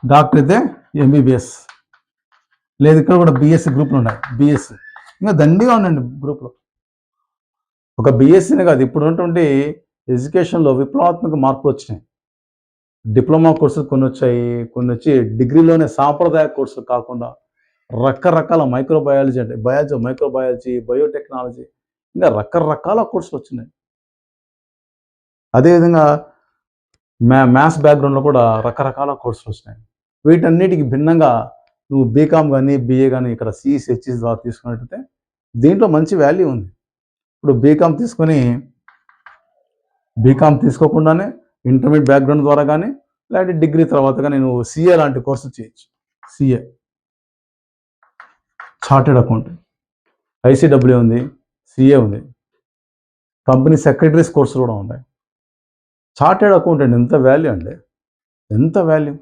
డాక్టర్ అయితే ఎంబీబీఎస్. లేదు ఇక్కడ కూడా బీఎస్సీ గ్రూప్లు ఉన్నాయి, బీఎస్సీ. ఇంకా దండిగా ఉండండి గ్రూప్లో. ఒక బీఎస్సీనే కాదు, ఇప్పుడు ఉన్నటువంటి ఎడ్యుకేషన్లో విప్లవాత్మక మార్పులు వచ్చినాయి. డిప్లొమా కోర్సులు కొన్ని వచ్చాయి, కొన్ని వచ్చి డిగ్రీలోనే సాంప్రదాయ కోర్సులు కాకుండా రకరకాల మైక్రోబయాలజీ, అంటే మైక్రోబయాలజీ, బయోటెక్నాలజీ, ఇంకా రకరకాల కోర్సులు వచ్చినాయి. అదేవిధంగా మ్యాథ్స్ బ్యాక్గ్రౌండ్లో కూడా రకరకాల కోర్సులు వచ్చినాయి. వీటన్నిటికి భిన్నంగా నువ్వు బీకామ్ కానీ బీఏ కానీ ఇక్కడ సిఈసి, హెచ్ఈసి ద్వారా తీసుకున్నట్టయితే దీంట్లో మంచి వాల్యూ ఉంది. ఇప్పుడు బీకామ్ తీసుకోకుండానే ఇంటర్మీడియట్ బ్యాక్గ్రౌండ్ ద్వారా కానీ లేకపోతే డిగ్రీ తర్వాత కానీ నువ్వు సిఏ లాంటి కోర్సు చేయొచ్చు. సిఏ, చార్టెడ్ అకౌంట్, ఐసీడబ్ల్యూ ఉంది, సిఏ ఉంది, కంపెనీ సెక్రటరీస్ కోర్సులు కూడా ఉన్నాయి. చార్టెడ్ అకౌంటెంట్ ఎంత వాల్యూ అండి, ఎంత వాల్యూ,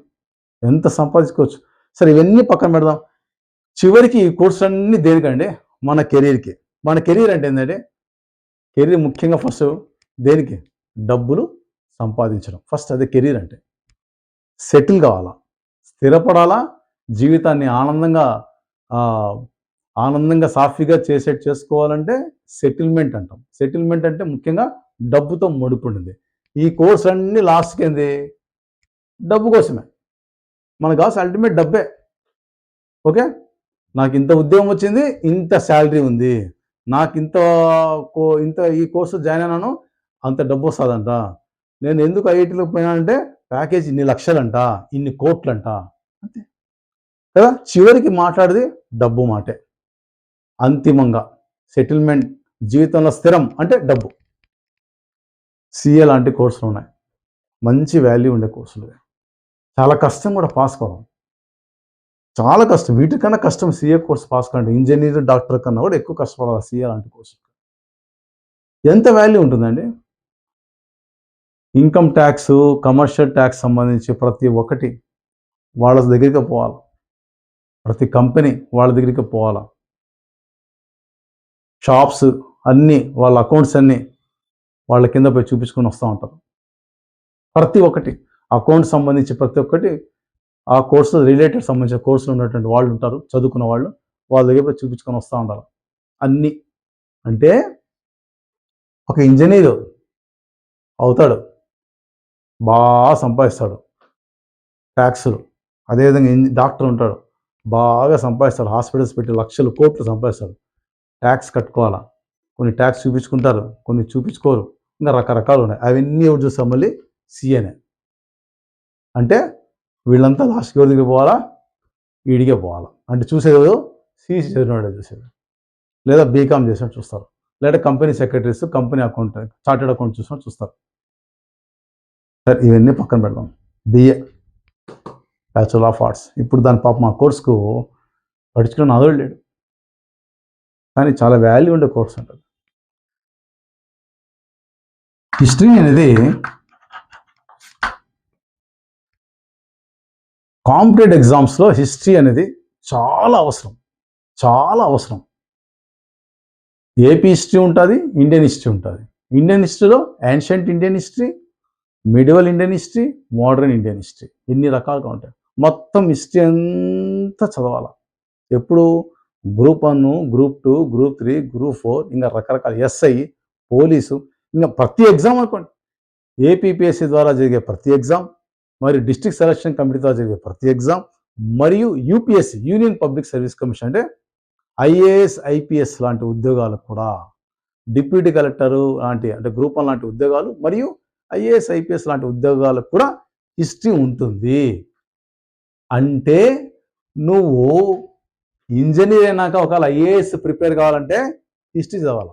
ఎంత సంపాదించుకోవచ్చు. సరే ఇవన్నీ పక్కన పెడదాం. చివరికి ఈ కోర్సులన్నీ దేనికండి? మన కెరీర్కి. మన కెరీర్ అంటే ఏంటంటే, కెరీర్ ముఖ్యంగా ఫస్ట్ దేనికి? డబ్బులు సంపాదించడం. ఫస్ట్ అదే కెరీర్ అంటే. సెటిల్ కావాలా, స్థిరపడాలా, జీవితాన్ని ఆనందంగా సాఫీగా చేసుకోవాలంటే సెటిల్మెంట్ అంటాం. సెటిల్మెంట్ అంటే ముఖ్యంగా డబ్బుతో ముడిపడి ఉంటుంది. ఈ కోర్స్ అన్నీ లాస్ట్కి ఏంది? డబ్బు కోసమే. మనకు కావాల్సిన అల్టిమేట్ డబ్బే. ఓకే, నాకు ఇంత ఉద్యోగం వచ్చింది, ఇంత శాలరీ ఉంది, నాకు ఇంత ఈ కోర్సు జాయిన్ అయినాను, అంత డబ్బు వస్తుందంట. నేను ఎందుకు ఐఐటీలోకి పోయినానంటే ప్యాకేజ్ ఇన్ని లక్షలంట, ఇన్ని కోట్లంట, అంతే కదా. చివరికి మాట్లాడేది డబ్బు మాటే. అంతిమంగా సెటిల్మెంట్, జీవితంలో స్థిరం అంటే డబ్బు. సిఏ లాంటి కోర్సులు ఉన్నాయి, మంచి వాల్యూ ఉండే కోర్సులు. చాలా కష్టం కూడా పాస్ కావడం, చాలా కష్టం. వీటికన్నా కష్టం సిఏ కోర్స్ పాస్ కావండి. ఇంజనీర్, డాక్టర్ కన్నా కూడా ఎక్కువ కష్టపడాలి సిఏ లాంటి కోర్సు. ఎంత వాల్యూ ఉంటుందండి? ఇన్కమ్ ట్యాక్స్, కమర్షియల్ ట్యాక్స్ సంబంధించి ప్రతి ఒక్కటి వాళ్ళ దగ్గరికి పోవాలి, ప్రతి కంపెనీ వాళ్ళ దగ్గరికి పోవాలా. షాప్స్ అన్నీ, వాళ్ళ అకౌంట్స్ అన్నీ వాళ్ళ కింద పోయి చూపించుకొని వస్తూ ఉంటారు. ప్రతి ఒక్కటి అకౌంట్ సంబంధించి ప్రతి ఒక్కటి ఆ కోర్సు రిలేటెడ్ సంబంధించిన కోర్సులు ఉన్నటువంటి వాళ్ళు ఉంటారు, చదువుకున్న వాళ్ళు, వాళ్ళ దగ్గర పోయి చూపించుకొని వస్తూ ఉంటారు అన్నీ. అంటే ఒక ఇంజనీరు అవుతాడు, బాగా సంపాదిస్తాడు ట్యాక్సులు. అదేవిధంగా డాక్టర్ ఉంటాడు, బాగా సంపాదిస్తాడు, హాస్పిటల్స్ పెట్టి లక్షలు కోట్లు సంపాదిస్తాడు. ట్యాక్స్ కట్టుకోవాలా, కొన్ని ట్యాక్స్ చూపించుకుంటారు, కొన్ని చూపించుకోరు, ఇంకా రకరకాలు ఉన్నాయి. అవన్నీ ఎవరు చూస్తాం? మళ్ళీ సీఏనే. అంటే వీళ్ళంతా లాస్ట్కి ఎవరి దగ్గరికి పోవాలా? ఈడిగే పోవాలా. అంటే చూసేది సిఈసి చదివినవాడే చూసేది, లేదా బీకామ్ చేసినట్టు చూస్తారు, లేదా company secretaries, company account, chartered account చూసినట్టు చూస్తారు. సరే, ఇవన్నీ పక్కన పెడదాం. BA, bachelor of arts. ఇప్పుడు దాని పాప మా కోర్సుకు పట్టించుకుని నాదో లేడు, కానీ చాలా వాల్యూ ఉండే కోర్స్ ఉంటుంది. హిస్టరీ అనేది కాంపిటేటివ్ ఎగ్జామ్స్లో హిస్టరీ అనేది చాలా అవసరం, చాలా అవసరం. ఏపీ హిస్టరీ ఉంటుంది, ఇండియన్ హిస్టరీ ఉంటుంది. ఇండియన్ హిస్టరీలో ancient Indian history, medieval Indian history, modern Indian history, ఇన్ని రకాలుగా ఉంటాయి. మొత్తం హిస్టరీ అంతా చదవాలి. ఎప్పుడు? గ్రూప్ 1, గ్రూప్ 2, గ్రూప్ 3, గ్రూప్ 4, ఇంకా రకరకాల ఎస్ఐ, పోలీసు, ఇంకా ప్రతి ఎగ్జామ్ అనుకోండి, ఏపీపీఎస్సీ ద్వారా జరిగే ప్రతి ఎగ్జామ్, మరియు డిస్ట్రిక్ట్ సెలక్షన్ కమిటీ ద్వారా జరిగే ప్రతి ఎగ్జామ్, మరియు UPSC, union public service commission, అంటే ఐఏఎస్, ఐపీఎస్ లాంటి ఉద్యోగాలకు కూడా, డిప్యూటీ కలెక్టరు లాంటి, అంటే గ్రూప్ 1 లాంటి ఉద్యోగాలు, మరియు ఐఏఎస్, ఐపీఎస్ లాంటి ఉద్యోగాలకు కూడా హిస్టరీ ఉంటుంది. అంటే నువ్వు ఇంజనీర్ అయినాక ఒకవేళ ఐఏఎస్ ప్రిపేర్ కావాలంటే హిస్టరీ చదవాలి.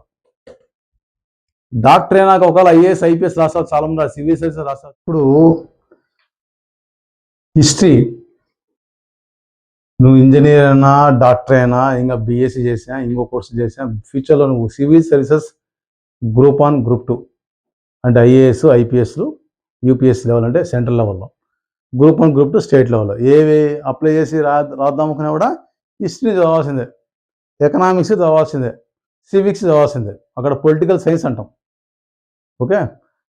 డాక్టర్ అయినాక ఒకవేళ ఐఏఎస్, ఐపీఎస్ రాస్తారు, చాలా మంది సివిల్ సర్వీసెస్ రాస్తారు. ఇప్పుడు హిస్టరీ నువ్వు ఇంజనీర్ అయినా, డాక్టర్ అయినా, ఇంకా బీఎస్సీ చేసినా, ఇంకో కోర్సు చేసినా, ఫ్యూచర్లో నువ్వు సివిల్ సర్వీసెస్ గ్రూప్ 1, గ్రూప్ 2, అంటే ఐఏఎస్, ఐపీఎస్లు, యూపీఎస్సీ లెవెల్ అంటే సెంట్రల్ లెవెల్లో, గ్రూప్ 1, గ్రూప్ 2 స్టేట్ లెవెల్లో ఏవి అప్లై చేసి రాద్దామనుకున్నా కూడా హిస్టరీ చదవాల్సిందే, ఎకనామిక్స్ చదవాల్సిందే, సివిక్స్ చదవాల్సిందే. అక్కడ పొలిటికల్ సైన్స్ అంటాం. Okay,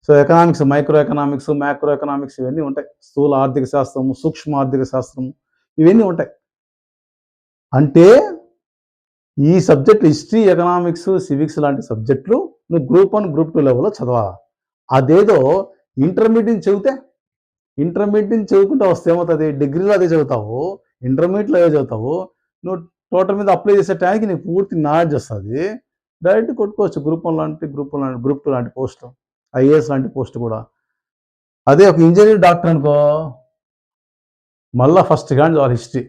so economics, micro economics, macro economics, ఇవన్నీ ఉంటాయి. స్థూల ఆర్థిక శాస్త్రము, సూక్ష్మ ఆర్థిక శాస్త్రము, ఇవన్నీ ఉంటాయి. అంటే ఈ సబ్జెక్టులు హిస్టరీ, ఎకనామిక్స్, సివిక్స్ లాంటి సబ్జెక్టులు నువ్వు గ్రూప్ 1, గ్రూప్ 2 లెవెల్లో చదవాలి. అదేదో ఇంటర్మీడియట్ చదివితే, ఇంటర్మీడియట్ చదువుకుంటూ వస్తే ఏమవుతుంది? డిగ్రీలో అదే చదువుతావు, ఇంటర్మీడియట్లో అదే చదువుతావు, నువ్వు టోటల్ మీద అప్లై చేసే టైంకి నీకు పూర్తి నాలెడ్జ్ వస్తుంది, డైరెక్ట్ కొట్టుకోవచ్చు గ్రూప్ 1 లాంటి, గ్రూప్ 1 లాంటి, గ్రూప్ 2 లాంటి పోస్టు, ఐఏఎస్ లాంటి పోస్ట్ కూడా. అదే ఒక ఇంజనీర్, డాక్టర్ అనుకో, మళ్ళీ ఫస్ట్ కానీ వాళ్ళ హిస్టరీ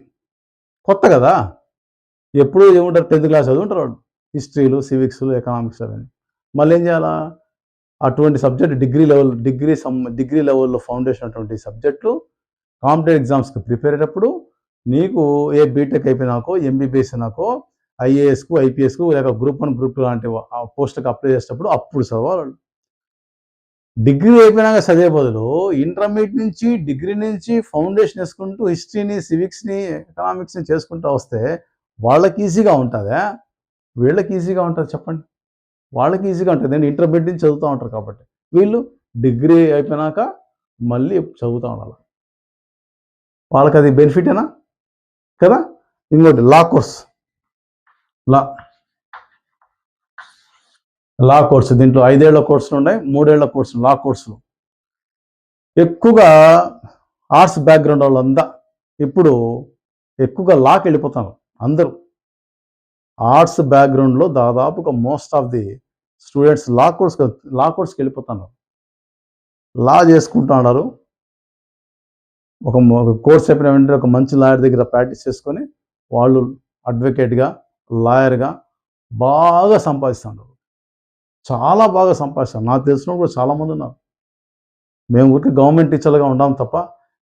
కొత్త కదా, ఎప్పుడు ఏముంటారు, 10th క్లాస్ చదువుంటారు వాళ్ళు, హిస్టరీలు, సివిక్స్లు, ఎకనామిక్స్ అవన్నీ. మళ్ళీ ఏం చేయాలా? అటువంటి సబ్జెక్ట్ డిగ్రీ లెవెల్లో ఫౌండేషన్ అటువంటి సబ్జెక్టులు కాంపిటేటివ్ ఎగ్జామ్స్కి ప్రిపేర్ అయ్యేటప్పుడు నీకు ఏ బీటెక్ అయిపోయినాకో, ఎంబీబీఎస్ అయినాకో, ఐఏఎస్కు, ఐపీఎస్కు, లేక గ్రూప్ 1, గ్రూప్ 2 లాంటి పోస్టులకు అప్లై చేసేటప్పుడు అప్పుడు చదవాలి. డిగ్రీ అయిపోయినాక చదివే బదులు ఇంటర్మీడియట్ నుంచి, డిగ్రీ నుంచి ఫౌండేషన్ వేసుకుంటూ హిస్టరీని, సివిక్స్ని, ఎకనామిక్స్ని చేసుకుంటూ వస్తే వాళ్ళకి ఈజీగా ఉంటుందా? వీళ్ళకి ఈజీగా ఉంటుంది? చెప్పండి. వాళ్ళకి ఈజీగా ఉంటుంది, నేను ఇంటర్మీడియట్ నుంచి చదువుతూ ఉంటారు కాబట్టి. వీళ్ళు డిగ్రీ అయిపోయినాక మళ్ళీ చదువుతూ ఉండాలి. వాళ్ళకి అది బెనిఫిటేనా కదా? ఇంకోటి లా కోర్స్, లా కోర్సు, దీంట్లో 5 ఏళ్ల కోర్సులు ఉన్నాయి, 3 ఏళ్ల కోర్సులు, లా కోర్సులు. ఎక్కువగా ఆర్ట్స్ బ్యాక్గ్రౌండ్ వాళ్ళంతా ఇప్పుడు ఎక్కువగా లాకి వెళ్ళిపోతారు. అందరూ ఆర్ట్స్ బ్యాక్గ్రౌండ్లో దాదాపుగా మోస్ట్ ఆఫ్ ది స్టూడెంట్స్ లా కోర్స్కి వెళ్ళిపోతున్నారు, లా చేసుకుంటూ ఉన్నారు. ఒక కోర్స్ అయిపోయిన వెంటనే ఒక మంచి లాయర్ దగ్గర ప్రాక్టీస్ చేసుకొని వాళ్ళు అడ్వకేట్గా, లాయర్గా బాగా సంపాదిస్తున్నారు. చాలా బాగా సంపాదిస్తాం. నాకు తెలిసిన కూడా చాలామంది ఉన్నారు. మేము ఊరికి గవర్నమెంట్ టీచర్లుగా ఉండాం తప్ప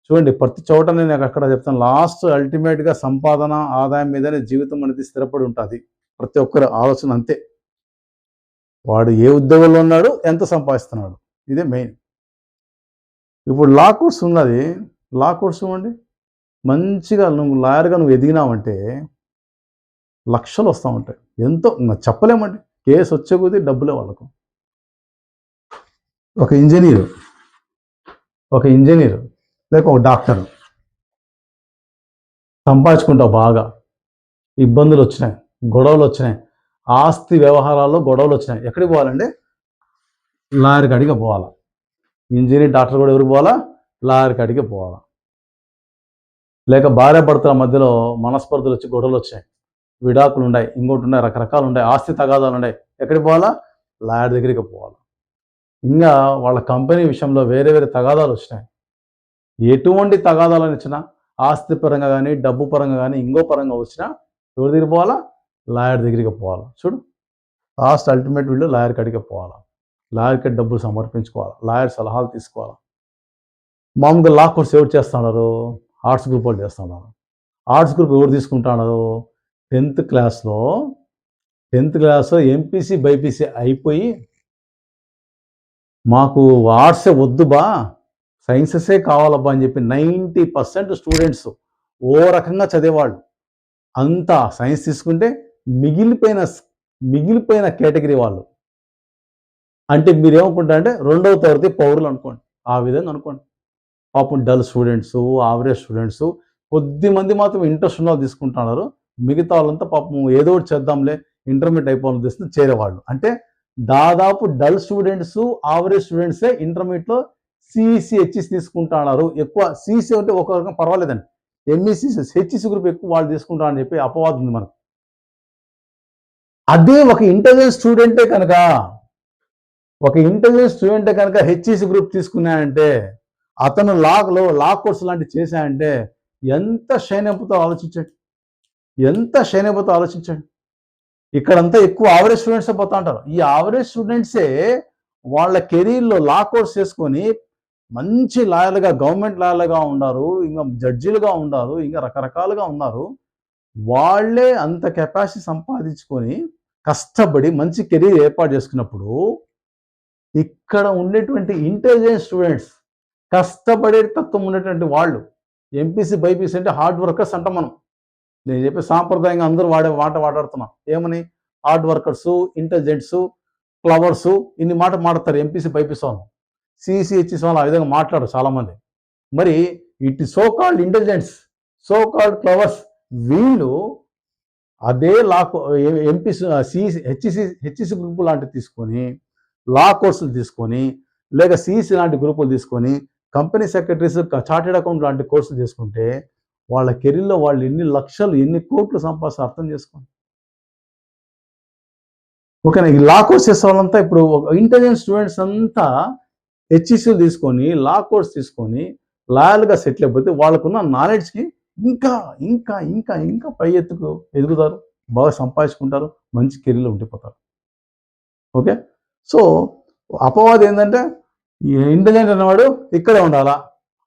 చూడండి ప్రతి చోట నేను అక్కడ చెప్తాను లాస్ట్ అల్టిమేట్గా సంపాదన ఆదాయం మీదనే జీవితం అనేది స్థిరపడి ఉంటుంది. ప్రతి ఒక్కరి ఆలోచన అంతే. వాడు ఏ ఉద్యోగంలో ఉన్నాడు, ఎంత సంపాదిస్తున్నాడు, ఇదే మెయిన్. ఇప్పుడు లా కోర్స్ ఉన్నది, లా కోర్స్ ఇవ్వండి, మంచిగా నువ్వు లాయర్గా నువ్వు ఎదిగినావంటే లక్షలు వస్తూ ఉంటాయి. ఎంతో చెప్పలేమండి. కేసు వచ్చే కొద్దీ డబ్బులే వాళ్ళకు. ఒక ఇంజనీరు లేక ఒక డాక్టర్ సంపాదించుకుంటావు బాగా, ఇబ్బందులు వచ్చినాయి, గొడవలు వచ్చినాయి, ఆస్తి వ్యవహారాల్లో గొడవలు వచ్చినాయి, ఎక్కడికి పోవాలండి? లాయర్ కాడికి పోవాలా. ఇంజనీర్ డాక్టర్ కూడా ఎవరికి పోవాలా? లాయర్ కాడికి పోవాలా. లేక భార్య భర్తల మధ్యలో మనస్పర్ధలు వచ్చి గొడవలు వచ్చాయి, విడాకులు ఉన్నాయి, ఇంకోటి ఉన్నాయి, రకరకాలు ఉన్నాయి, ఆస్తి తగాదాలు ఉన్నాయి, ఎక్కడికి పోవాలా? లాయర్ దగ్గరికి పోవాలి. ఇంకా వాళ్ళ కంపెనీ విషయంలో వేరే వేరే తగాదాలు వచ్చినాయి, ఎటువంటి తగాదాలను ఇచ్చినా ఆస్తి పరంగా కానీ డబ్బు పరంగా కానీ ఇంకో పరంగా వచ్చినా ఎవరి దగ్గరికి పోవాలా? లాయర్ దగ్గరికి పోవాలా. చూడు, లాస్ట్ అల్టిమేట్ వీళ్ళు లాయర్ కాడికి పోవాలా. లాయర్కి డబ్బులు సమర్పించుకోవాలి, లాయర్ సలహాలు తీసుకోవాలి. మామూలుగా లా కోర్స్ ఎవరు చేస్తున్నారు? ఆర్ట్స్ గ్రూప్ వాళ్ళు చేస్తున్నారు. ఆర్ట్స్ గ్రూప్ ఎవరు తీసుకుంటున్నారు? 10th క్లాస్లో ఎంపీసీ బైపీసీ అయిపోయి మాకు ఆర్ట్సే వద్దు బా, సైన్సెసే కావాలబ్బా అని చెప్పి 90% స్టూడెంట్స్ ఓ రకంగా చదివేవాళ్ళు అంతా సైన్స్ తీసుకుంటే మిగిలిపోయిన కేటగిరీ వాళ్ళు అంటే మీరేమనుకుంటారంటే రెండవ తరగతి పౌరులు అనుకోండి, ఆ విధంగా అనుకోండి. పాపం డల్ స్టూడెంట్స్, యావరేజ్ స్టూడెంట్స్, కొద్ది మంది మాత్రం ఇంట్రెస్ట్ ఉన్న వాళ్ళు తీసుకుంటున్నారు. మిగతా వాళ్ళంతా పాపం ఏదో ఒకటి చేద్దాంలే ఇంటర్మీడియట్ అయిపోవాలని తీసుకుని చేరేవాళ్ళు. అంటే దాదాపు డల్ స్టూడెంట్స్, యావరేజ్ స్టూడెంట్సే ఇంటర్మీడియట్లో సిఈసి హెచ్ఈసి తీసుకుంటున్నారు. ఎక్కువ సిఈసి అంటే ఒక రకం పర్వాలేదండి, ఎంఈసి హెచ్ఈసి గ్రూప్ ఎక్కువ వాళ్ళు తీసుకుంటారని చెప్పి అపవాదం ఉంది మనకు. అదే ఒక ఇంటెలిజెంట్ స్టూడెంటే కనుక హెచ్ఈసి గ్రూప్ తీసుకున్నాయంటే, అతను లా కోర్స్ లాంటివి చేశాయంటే ఎంత షైన్ అయిపోతావు ఆలోచించండి. ఇక్కడంతా ఎక్కువ యావరేజ్ స్టూడెంట్సే పోతా ఉంటారు. ఈ యావరేజ్ స్టూడెంట్సే వాళ్ళ కెరీర్లో లా కోర్స్ చేసుకొని మంచి లాయర్లుగా, గవర్నమెంట్ లాయర్లుగా ఉన్నారు, ఇంకా జడ్జిలుగా ఉన్నారు, ఇంకా రకరకాలుగా ఉన్నారు. వాళ్ళే అంత కెపాసిటీ సంపాదించుకొని కష్టపడి మంచి కెరీర్ ఏర్పాటు చేసుకున్నప్పుడు ఇక్కడ ఉండేటువంటి ఇంటెలిజెంట్ స్టూడెంట్స్, కష్టపడే తత్వం ఉన్నటువంటి వాళ్ళు, ఎంపీసీ బైపీసీ అంటే హార్డ్ వర్కర్స్ అంటాం మనం. నేను చెప్పే సాంప్రదాయంగా అందరూ మాట్లాడుతున్నాం ఏమని? హార్డ్ వర్కర్సు, ఇంటెలిజెంట్సు, క్లవర్సు, ఇన్ని మాట్లాడతారు ఎంపీసీ బైపీసీ వాళ్ళు. సిఈసి హెచ్ఈసి వాళ్ళు ఆ విధంగా మాట్లాడరు చాలామంది. మరి ఇటు so called intelligents, so called clevers, వీళ్ళు అదే ఎంపీసీ హెచ్ఈసి గ్రూపు లాంటివి తీసుకొని, లా కోర్సులు తీసుకొని, లేక సిఈసి లాంటి గ్రూపులు తీసుకొని, కంపెనీ సెక్రటరీస్, చార్టెడ్ అకౌంట్ లాంటి కోర్సులు చేసుకుంటే వాళ్ళ కెరీర్లో వాళ్ళు ఎన్ని లక్షలు, ఎన్ని కోట్లు సంపాదిస్తారు అర్థం చేసుకోండి. ఓకేనా? ఈ లా కోర్స్ చేసే వాళ్ళంతా ఇప్పుడు ఇంటెలిజెంట్ స్టూడెంట్స్ అంతా హెచ్ఈసీలు తీసుకొని, లా కోర్స్ తీసుకొని లాయర్లుగా సెటిల్ అయిపోతే వాళ్ళకున్న నాలెడ్జ్కి ఇంకా ఇంకా ఇంకా ఇంకా పై ఎదుగుతారు, బాగా సంపాదించుకుంటారు, మంచి కెరీర్లో ఉండిపోతారు. ఓకే, సో అపవాదం ఏంటంటే ఇంటెలిజెంట్ అన్నవాడు ఇక్కడే ఉండాలా,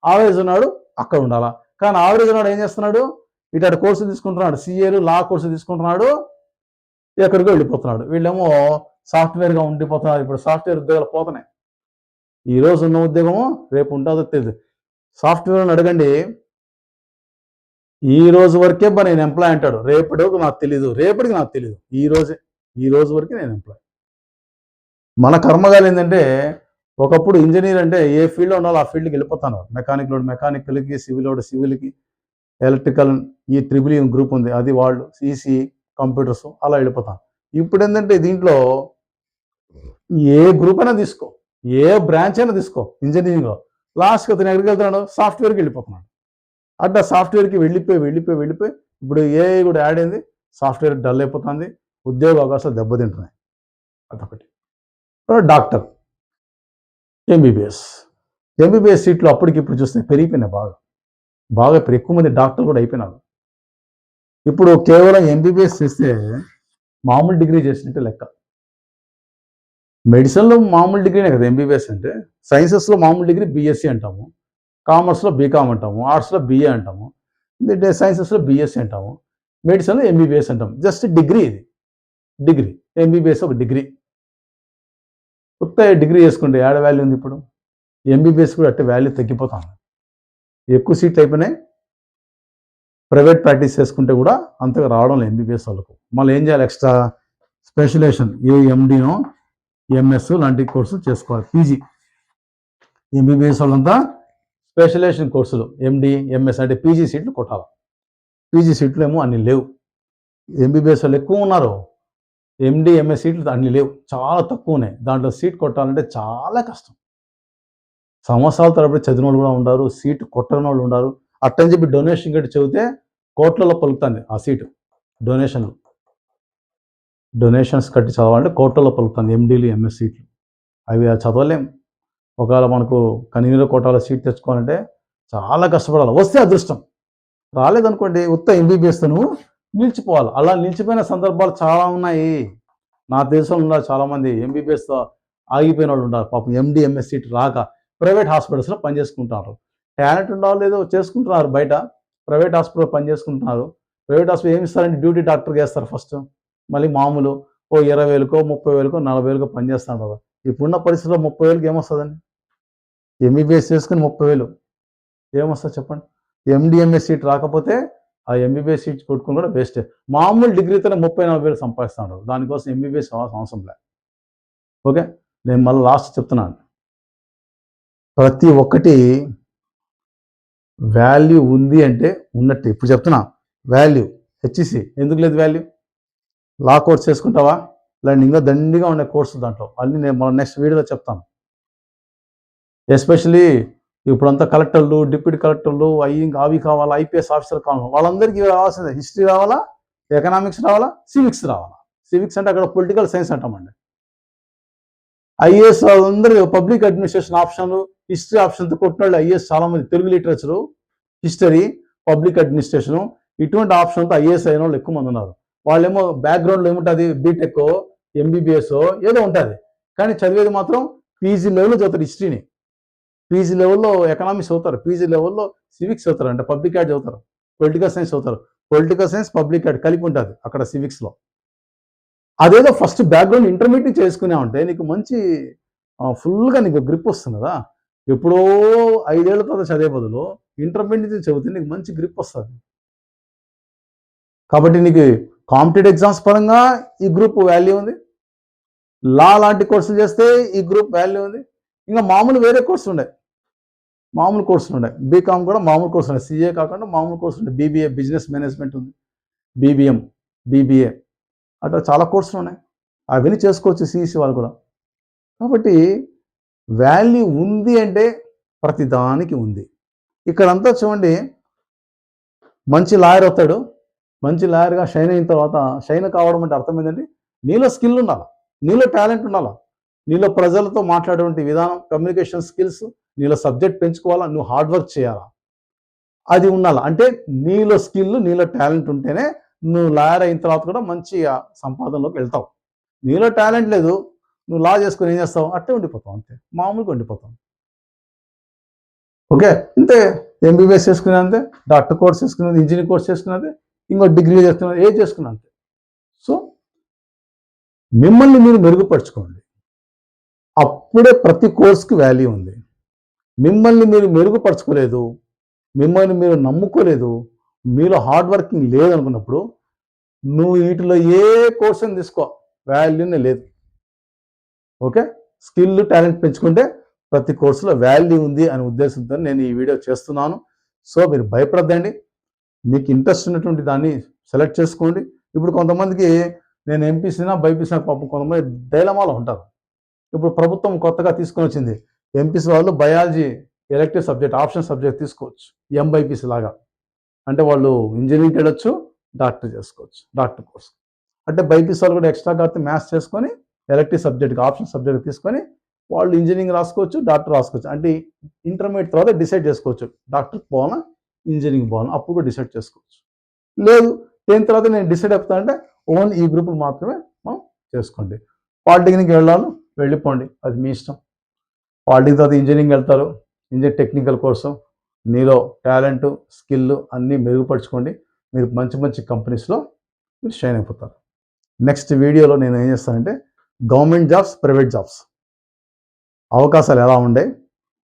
ఆవరేజ్ ఉన్నాడు అక్కడ ఉండాలా. కానీ ఆవరేజ్ ఉన్నాడు ఏం చేస్తున్నాడు? ఇటు కోర్సు తీసుకుంటున్నాడు, సిఏలు లా కోర్సు తీసుకుంటున్నాడు, ఎక్కడికో వెళ్ళిపోతున్నాడు. వీళ్ళేమో సాఫ్ట్వేర్గా ఉండిపోతున్నారు. ఇప్పుడు సాఫ్ట్వేర్ ఉద్యోగాలు పోతున్నాయి. ఈరోజు ఉన్న ఉద్యోగము రేపు ఉంటుందో తెలియదు. సాఫ్ట్వేర్ అడగండి, ఈ రోజు వరకే నేను ఎంప్లాయ్ అంటాడు, రేపటికి నాకు తెలియదు, ఈ రోజు వరకే నేను ఎంప్లాయ్. మన కర్మగాలు ఏంటంటే ఒకప్పుడు ఇంజనీర్ అంటే ఏ ఫీల్డ్లో ఉండాలో ఆ ఫీల్డ్కి వెళ్ళిపోతాను. మెకానికల్కి, సివిల్కి, ఎలక్ట్రికల్, ఈ ట్రిపుల్ గ్రూప్ ఉంది అది వాళ్ళు, ఈసీ, కంప్యూటర్స్ అలా వెళ్ళిపోతాను. ఇప్పుడు ఏంటంటే దీంట్లో ఏ గ్రూప్ అయినా తీసుకో, ఏ బ్రాంచ్ అయినా తీసుకో ఇంజనీరింగ్లో, లాస్ట్కి అతను ఎక్కడికి వెళ్తున్నాడు? సాఫ్ట్వేర్కి వెళ్ళిపోతున్నాడు. అట్లా సాఫ్ట్వేర్కి వెళ్ళిపోయి ఇప్పుడు ఏఐ కూడా యాడ్ అయింది, సాఫ్ట్వేర్ డల్ అయిపోతుంది, ఉద్యోగ అవకాశాలు దెబ్బతింటున్నాయి. అదొకటి. డాక్టర్, ఎంబీబీఎస్ సీట్లు అప్పటికిప్పుడు చూస్తే పెరిగిపోయినాయి, బాగా ఎక్కువ మంది డాక్టర్లు కూడా అయిపోయినారు. ఇప్పుడు కేవలం ఎంబీబీఎస్ చేస్తే మామూలు డిగ్రీ చేసినట్టే లెక్క. మెడిసిన్లో మామూలు డిగ్రీనే కదా ఎంబీబీఎస్ అంటే. సైన్సెస్లో మామూలు డిగ్రీ బీఎస్సీ అంటాము, కామర్స్లో బీకామ్ అంటాము, ఆర్ట్స్లో బీఏ అంటాము, సైన్సెస్లో బీఎస్సీ అంటాము, మెడిసిన్లో ఎంబీబీఎస్ అంటాం. జస్ట్ డిగ్రీ ఇది, డిగ్రీ. ఎంబీబీఎస్ ఒక డిగ్రీ. కొత్త డిగ్రీ చేసుకుంటే ఏడ వాల్యూ ఉంది ఇప్పుడు? ఎంబీబీఎస్ కూడా అట్టే వాల్యూ తగ్గిపోతాను. ఎక్కువ సీట్లు అయిపోయినాయి. ప్రైవేట్ ప్రాక్టీస్ చేసుకుంటే కూడా అంతగా రావడం లేదు ఎంబీబీఎస్ వాళ్ళకు. మళ్ళీ ఏం చేయాలి? ఎక్స్ట్రా స్పెషలైజేషన్, ఏ ఎండీనో ఎంఎస్ లాంటి కోర్సులు చేసుకోవాలి. పీజీ ఎంబీబీఎస్ వాళ్ళంతా స్పెషలైజేషన్ కోర్సులు ఎండి ఎంఎస్ అంటే పీజీ సీట్లు కొట్టాలి. పీజీ సీట్లు ఏమో అన్ని లేవు. ఎంబీబీఎస్ వాళ్ళు ఎక్కువ ఉన్నారు, ఎండి ఎంఎస్ సీట్లు అన్ని లేవు, చాలా తక్కువ ఉన్నాయి. దాంట్లో సీట్ కొట్టాలంటే చాలా కష్టం. సంవత్సరాల తరబడి చదివిన వాళ్ళు కూడా ఉన్నారు, సీటు కొట్టని వాళ్ళు ఉన్నారు. అట్టని చెప్పి డొనేషన్ కట్టి చదివితే కోట్లలో పలుకుతుంది ఆ సీటు. డొనేషన్స్ కట్టి చదవాలంటే కోట్లలో పలుకుతుంది ఎండీలు ఎంఎస్ సీట్లు. అవి చదవలేం. ఒకవేళ మనకు కనీర కోటాల సీట్ తెచ్చుకోవాలంటే చాలా కష్టపడాలి. వస్తే అదృష్టం, రాలేదనుకోండి ఉత్త ఎంబీబీఎస్తో నువ్వు నిలిచిపోవాలి. అలా నిలిచిపోయిన సందర్భాలు చాలా ఉన్నాయి. నా దేశంలో ఉన్నారు చాలామంది ఎంబీబీఎస్తో ఆగిపోయిన వాళ్ళు ఉన్నారు. పాపం ఎండి ఎంఎస్ సీట్ రాక ప్రైవేట్ హాస్పిటల్స్లో పనిచేసుకుంటున్నారు. టాలెంట్ ఉండాలో లేదో చేసుకుంటున్నారు, బయట ప్రైవేట్ హాస్పిటల్లో పనిచేసుకుంటున్నారు. ప్రైవేట్ హాస్పిటల్ ఏమి ఇస్తారంటే డ్యూటీ డాక్టర్గా వేస్తారు ఫస్ట్, మళ్ళీ మామూలు ఓ 20,000కో 30,000కో 40,000కో పనిచేస్తున్నారు. ఇప్పుడున్న పరిస్థితుల్లో 30,000కి ఏమొస్తుందండి? ఎంబీబీఎస్ చేసుకుని 30,000 ఏమొస్తుంది చెప్పండి? ఎండిఎంఎస్ సీట్ రాకపోతే ఆ ఎంబీబీఎస్ సీట్ కొట్టుకుని కూడా వేస్టే. మామూలు డిగ్రీతోనే 30,000-40,000 సంపాదిస్తున్నాడు. దానికోసం ఎంబీబీఎస్ అవసరం లేదు. ఓకే, నేను మళ్ళీ లాస్ట్ చెప్తున్నాను. ప్రతి ఒక్కటి వాల్యూ ఉంది అంటే ఉన్నట్టు. ఇప్పుడు చెప్తున్నా వాల్యూ హెచ్ఈసి ఎందుకు లేదు వాల్యూ? లా కోర్స్ చేసుకుంటావా? లేదంటే ఇంకా దండిగా ఉండే కోర్సు దాంట్లో అన్నీ నేను మన నెక్స్ట్ వీడియోలో చెప్తాను. ఎస్పెషలీ ఇప్పుడంతా కలెక్టర్లు, డిప్యూటీ కలెక్టర్లు అవి కావాలా, ఐపీఎస్ ఆఫీసర్ కావాలి, వాళ్ళందరికీ రావాల్సిందే. హిస్టరీ రావాలా, ఎకనామిక్స్ రావాలా, సివిక్స్ రావాలా. సివిక్స్ అంటే అక్కడ పొలిటికల్ సైన్స్ అంటామండి. ఐఏఎస్ అందరూ పబ్లిక్ అడ్మినిస్ట్రేషన్ ఆప్షన్లు, హిస్టరీ ఆప్షన్తో కొట్టిన వాళ్ళు ఐఏఎస్ చాలామంది. Telugu literature, history, public administration ఇటువంటి ఆప్షన్తో ఐఏఎస్ అయిన వాళ్ళు ఎక్కువ మంది ఉన్నారు. వాళ్ళేమో బ్యాక్గ్రౌండ్లో ఏముంటుంది, బీటెక్ ఎంబీబీఎస్ ఏదో ఉంటుంది, కానీ చదివేది మాత్రం పీజీ లెవెల్లో చదువుతారు. హిస్టరీని పీజీ లెవెల్లో ఎకనామిక్స్ చదువుతారు, పీజీ లెవెల్లో సివిక్స్ చదువుతారు, అంటే పబ్లిక్ యాడ్ చదువుతారు, పొలిటికల్ సైన్స్ చదువుతారు. పొలిటికల్ సైన్స్ పబ్లిక్ యాడ్ కలిపి ఉంటుంది అక్కడ సివిక్స్లో. అదేదో ఫస్ట్ బ్యాక్గ్రౌండ్ ఇంటర్మీడియట్ చేసుకునే ఉంటే నీకు మంచి ఫుల్గా నీకు గ్రిప్ వస్తుంది కదా. ఎప్పుడో 5 ఏళ్ల తర్వాత చదివే బదులు ఇంటర్మీడియట్ చదివితే నీకు మంచి గ్రిప్ వస్తుంది. కాబట్టి నీకు కాంపిటేటివ్ ఎగ్జామ్స్ పరంగా ఈ గ్రూప్ వాల్యూ ఉంది. లా లాంటి కోర్సులు చేస్తే ఈ గ్రూప్ వాల్యూ ఉంది. ఇంకా మామూలు వేరే కోర్సులు ఉన్నాయి, బీకామ్ కూడా మామూలు కోర్సులు ఉన్నాయి. సిఏ కాకుండా మామూలు కోర్సులు ఉన్నాయి. బీబీఏ బిజినెస్ మేనేజ్మెంట్ ఉంది, బీబీఎం, బీబీఏ అట్లా చాలా కోర్సులు ఉన్నాయి. అవన్నీ చేసుకోవచ్చు సిఈసి వాళ్ళు కూడా. కాబట్టి వాల్యూ ఉంది అంటే ప్రతి దానికి ఉంది. ఇక్కడంతా చూడండి, మంచి లాయర్ అవుతాడు, మంచి లాయర్గా షైన్ అయిన తర్వాత, షైన్ కావడం అంటే అర్థం ఏంటంటే నీలో స్కిల్ ఉండాలి, నీలో టాలెంట్ ఉండాలి, నీలో ప్రజలతో మాట్లాడేటువంటి విధానం, కమ్యూనికేషన్ స్కిల్స్, నీలో సబ్జెక్ట్ పెంచుకోవాలా, నువ్వు హార్డ్ వర్క్ చేయాలా, అది ఉండాలి. అంటే నీలో స్కిల్, నీలో టాలెంట్ ఉంటేనే నువ్వు లాయర్ అయిన తర్వాత కూడా మంచి సంపాదనలోకి వెళ్తావు. నీలో టాలెంట్ లేదు, నువ్వు లా చేసుకుని ఏం చేస్తావు? అట్టే ఉండిపోతావు, అంతే మామూలుగా ఉండిపోతావు. ఓకే, అంతే. ఎంబీబీఎస్ చేసుకునే అంతే, డాక్టర్ కోర్స్ చేసుకున్నది, ఇంజనీరింగ్ కోర్స్ చేసుకున్నది, ఇంకో డిగ్రీ చేసుకున్నది, ఏది చేసుకున్నా అంతే. సో మిమ్మల్ని మీరు మెరుగుపరచుకోండి, అప్పుడే ప్రతి కోర్సుకి వాల్యూ ఉంది. మిమ్మల్ని మీరు మెరుగుపరచుకోలేదు, మిమ్మల్ని మీరు నమ్ముకోలేదు, మీలో హార్డ్ వర్కింగ్ లేదనుకున్నప్పుడు నువ్వు వీటిలో ఏ కోర్సుని తీసుకో, వాల్యూనే లేదు. ఓకే, స్కిల్ టాలెంట్ పెంచుకుంటే ప్రతి కోర్సులో వాల్యూ ఉంది అనే ఉద్దేశంతో నేను ఈ వీడియో చేస్తున్నాను. సో మీరు భయపడద్దండి, మీకు ఇంట్రెస్ట్ ఉన్నటువంటి దాన్ని సెలెక్ట్ చేసుకోండి. ఇప్పుడు కొంతమందికి నేను ఎంపీసీనా బైపీసీనా పాపం కొంతమంది డైలమాలో ఉంటారు. ఇప్పుడు ప్రభుత్వం కొత్తగా తీసుకొని వచ్చింది, ఎంపీసీ వాళ్ళు biology elective subject, option subject తీసుకోవచ్చు, ఎంబైపీసీ లాగా. అంటే వాళ్ళు ఇంజనీరింగ్కి వెళ్ళొచ్చు, డాక్టర్ చేసుకోవచ్చు, డాక్టర్ కోర్స్. అంటే బైపీసీ వాళ్ళు కూడా ఎక్స్ట్రా కాకపోతే మ్యాథ్స్ చేసుకొని ఎలెక్టివ్ సబ్జెక్ట్కి, ఆప్షన్ సబ్జెక్ట్ తీసుకొని వాళ్ళు ఇంజనీరింగ్ రాసుకోవచ్చు, డాక్టర్ రాసుకోవచ్చు. అంటే ఇంటర్మీడియట్ తర్వాత డిసైడ్ చేసుకోవచ్చు, డాక్టర్ పోవాలా, ఇంజనీరింగ్ పోవాలా, అప్పుడు కూడా డిసైడ్ చేసుకోవచ్చు. లేదు 10th తర్వాత నేను డిసైడ్ అవుతానంటే ఓన్లీ ఈ గ్రూపులు మాత్రమే మనం చేసుకోండి. పాలిటెక్నిక్ వెళ్ళాలి, వెళ్ళిపోండి, అది మీ ఇష్టం. పాలిటిక్స్ తర్వాత ఇంజనీరింగ్ వెళ్తారు, ఇంజనీరింగ్ టెక్నికల్ కోర్సు, నీలో టాలెంట్ స్కిల్ అన్నీ మెరుగుపరచుకోండి. మీరు మంచి మంచి కంపెనీస్లో మీరు షైన్ అయిపోతారు. నెక్స్ట్ వీడియోలో నేను ఏం చేస్తానంటే గవర్నమెంట్ జాబ్స్, ప్రైవేట్ జాబ్స్ అవకాశాలు ఎలా ఉన్నాయి,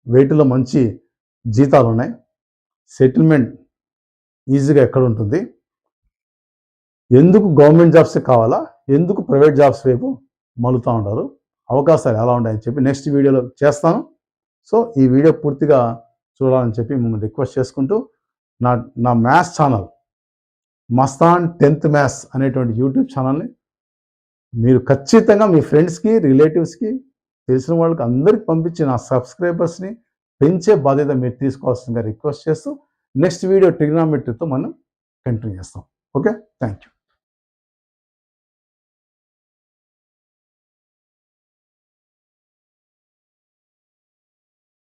వీటిలో మంచి జీతాలు ఉన్నాయి, సెటిల్మెంట్ ఈజీగా ఎక్కడ ఉంటుంది, ఎందుకు గవర్నమెంట్ జాబ్స్ కావాలా, ఎందుకు ప్రైవేట్ జాబ్స్ వైపు మలుతూ ఉంటారు, అవకాశాలు ఎలా ఉన్నాయని చెప్పి నెక్స్ట్ వీడియోలో చేస్తాను. సో ఈ వీడియో పూర్తిగా చూడాలని చెప్పి మిమ్మల్ని రిక్వెస్ట్ చేసుకుంటూ నా maths channel Mastan 10th maths అనేటువంటి యూట్యూబ్ ఛానల్ని మీరు ఖచ్చితంగా మీ ఫ్రెండ్స్కి, రిలేటివ్స్కి, తెలిసిన వాళ్ళకి అందరికి పంపించి నా సబ్స్క్రైబర్స్ని పెంచే బాధ్యత మీరు తీసుకోవాల్సిందిగా రిక్వెస్ట్ చేస్తూ నెక్స్ట్ వీడియో ట్రిగ్నామెట్రీతో మనం కంటిన్యూ చేస్తాం. Okay, thank you.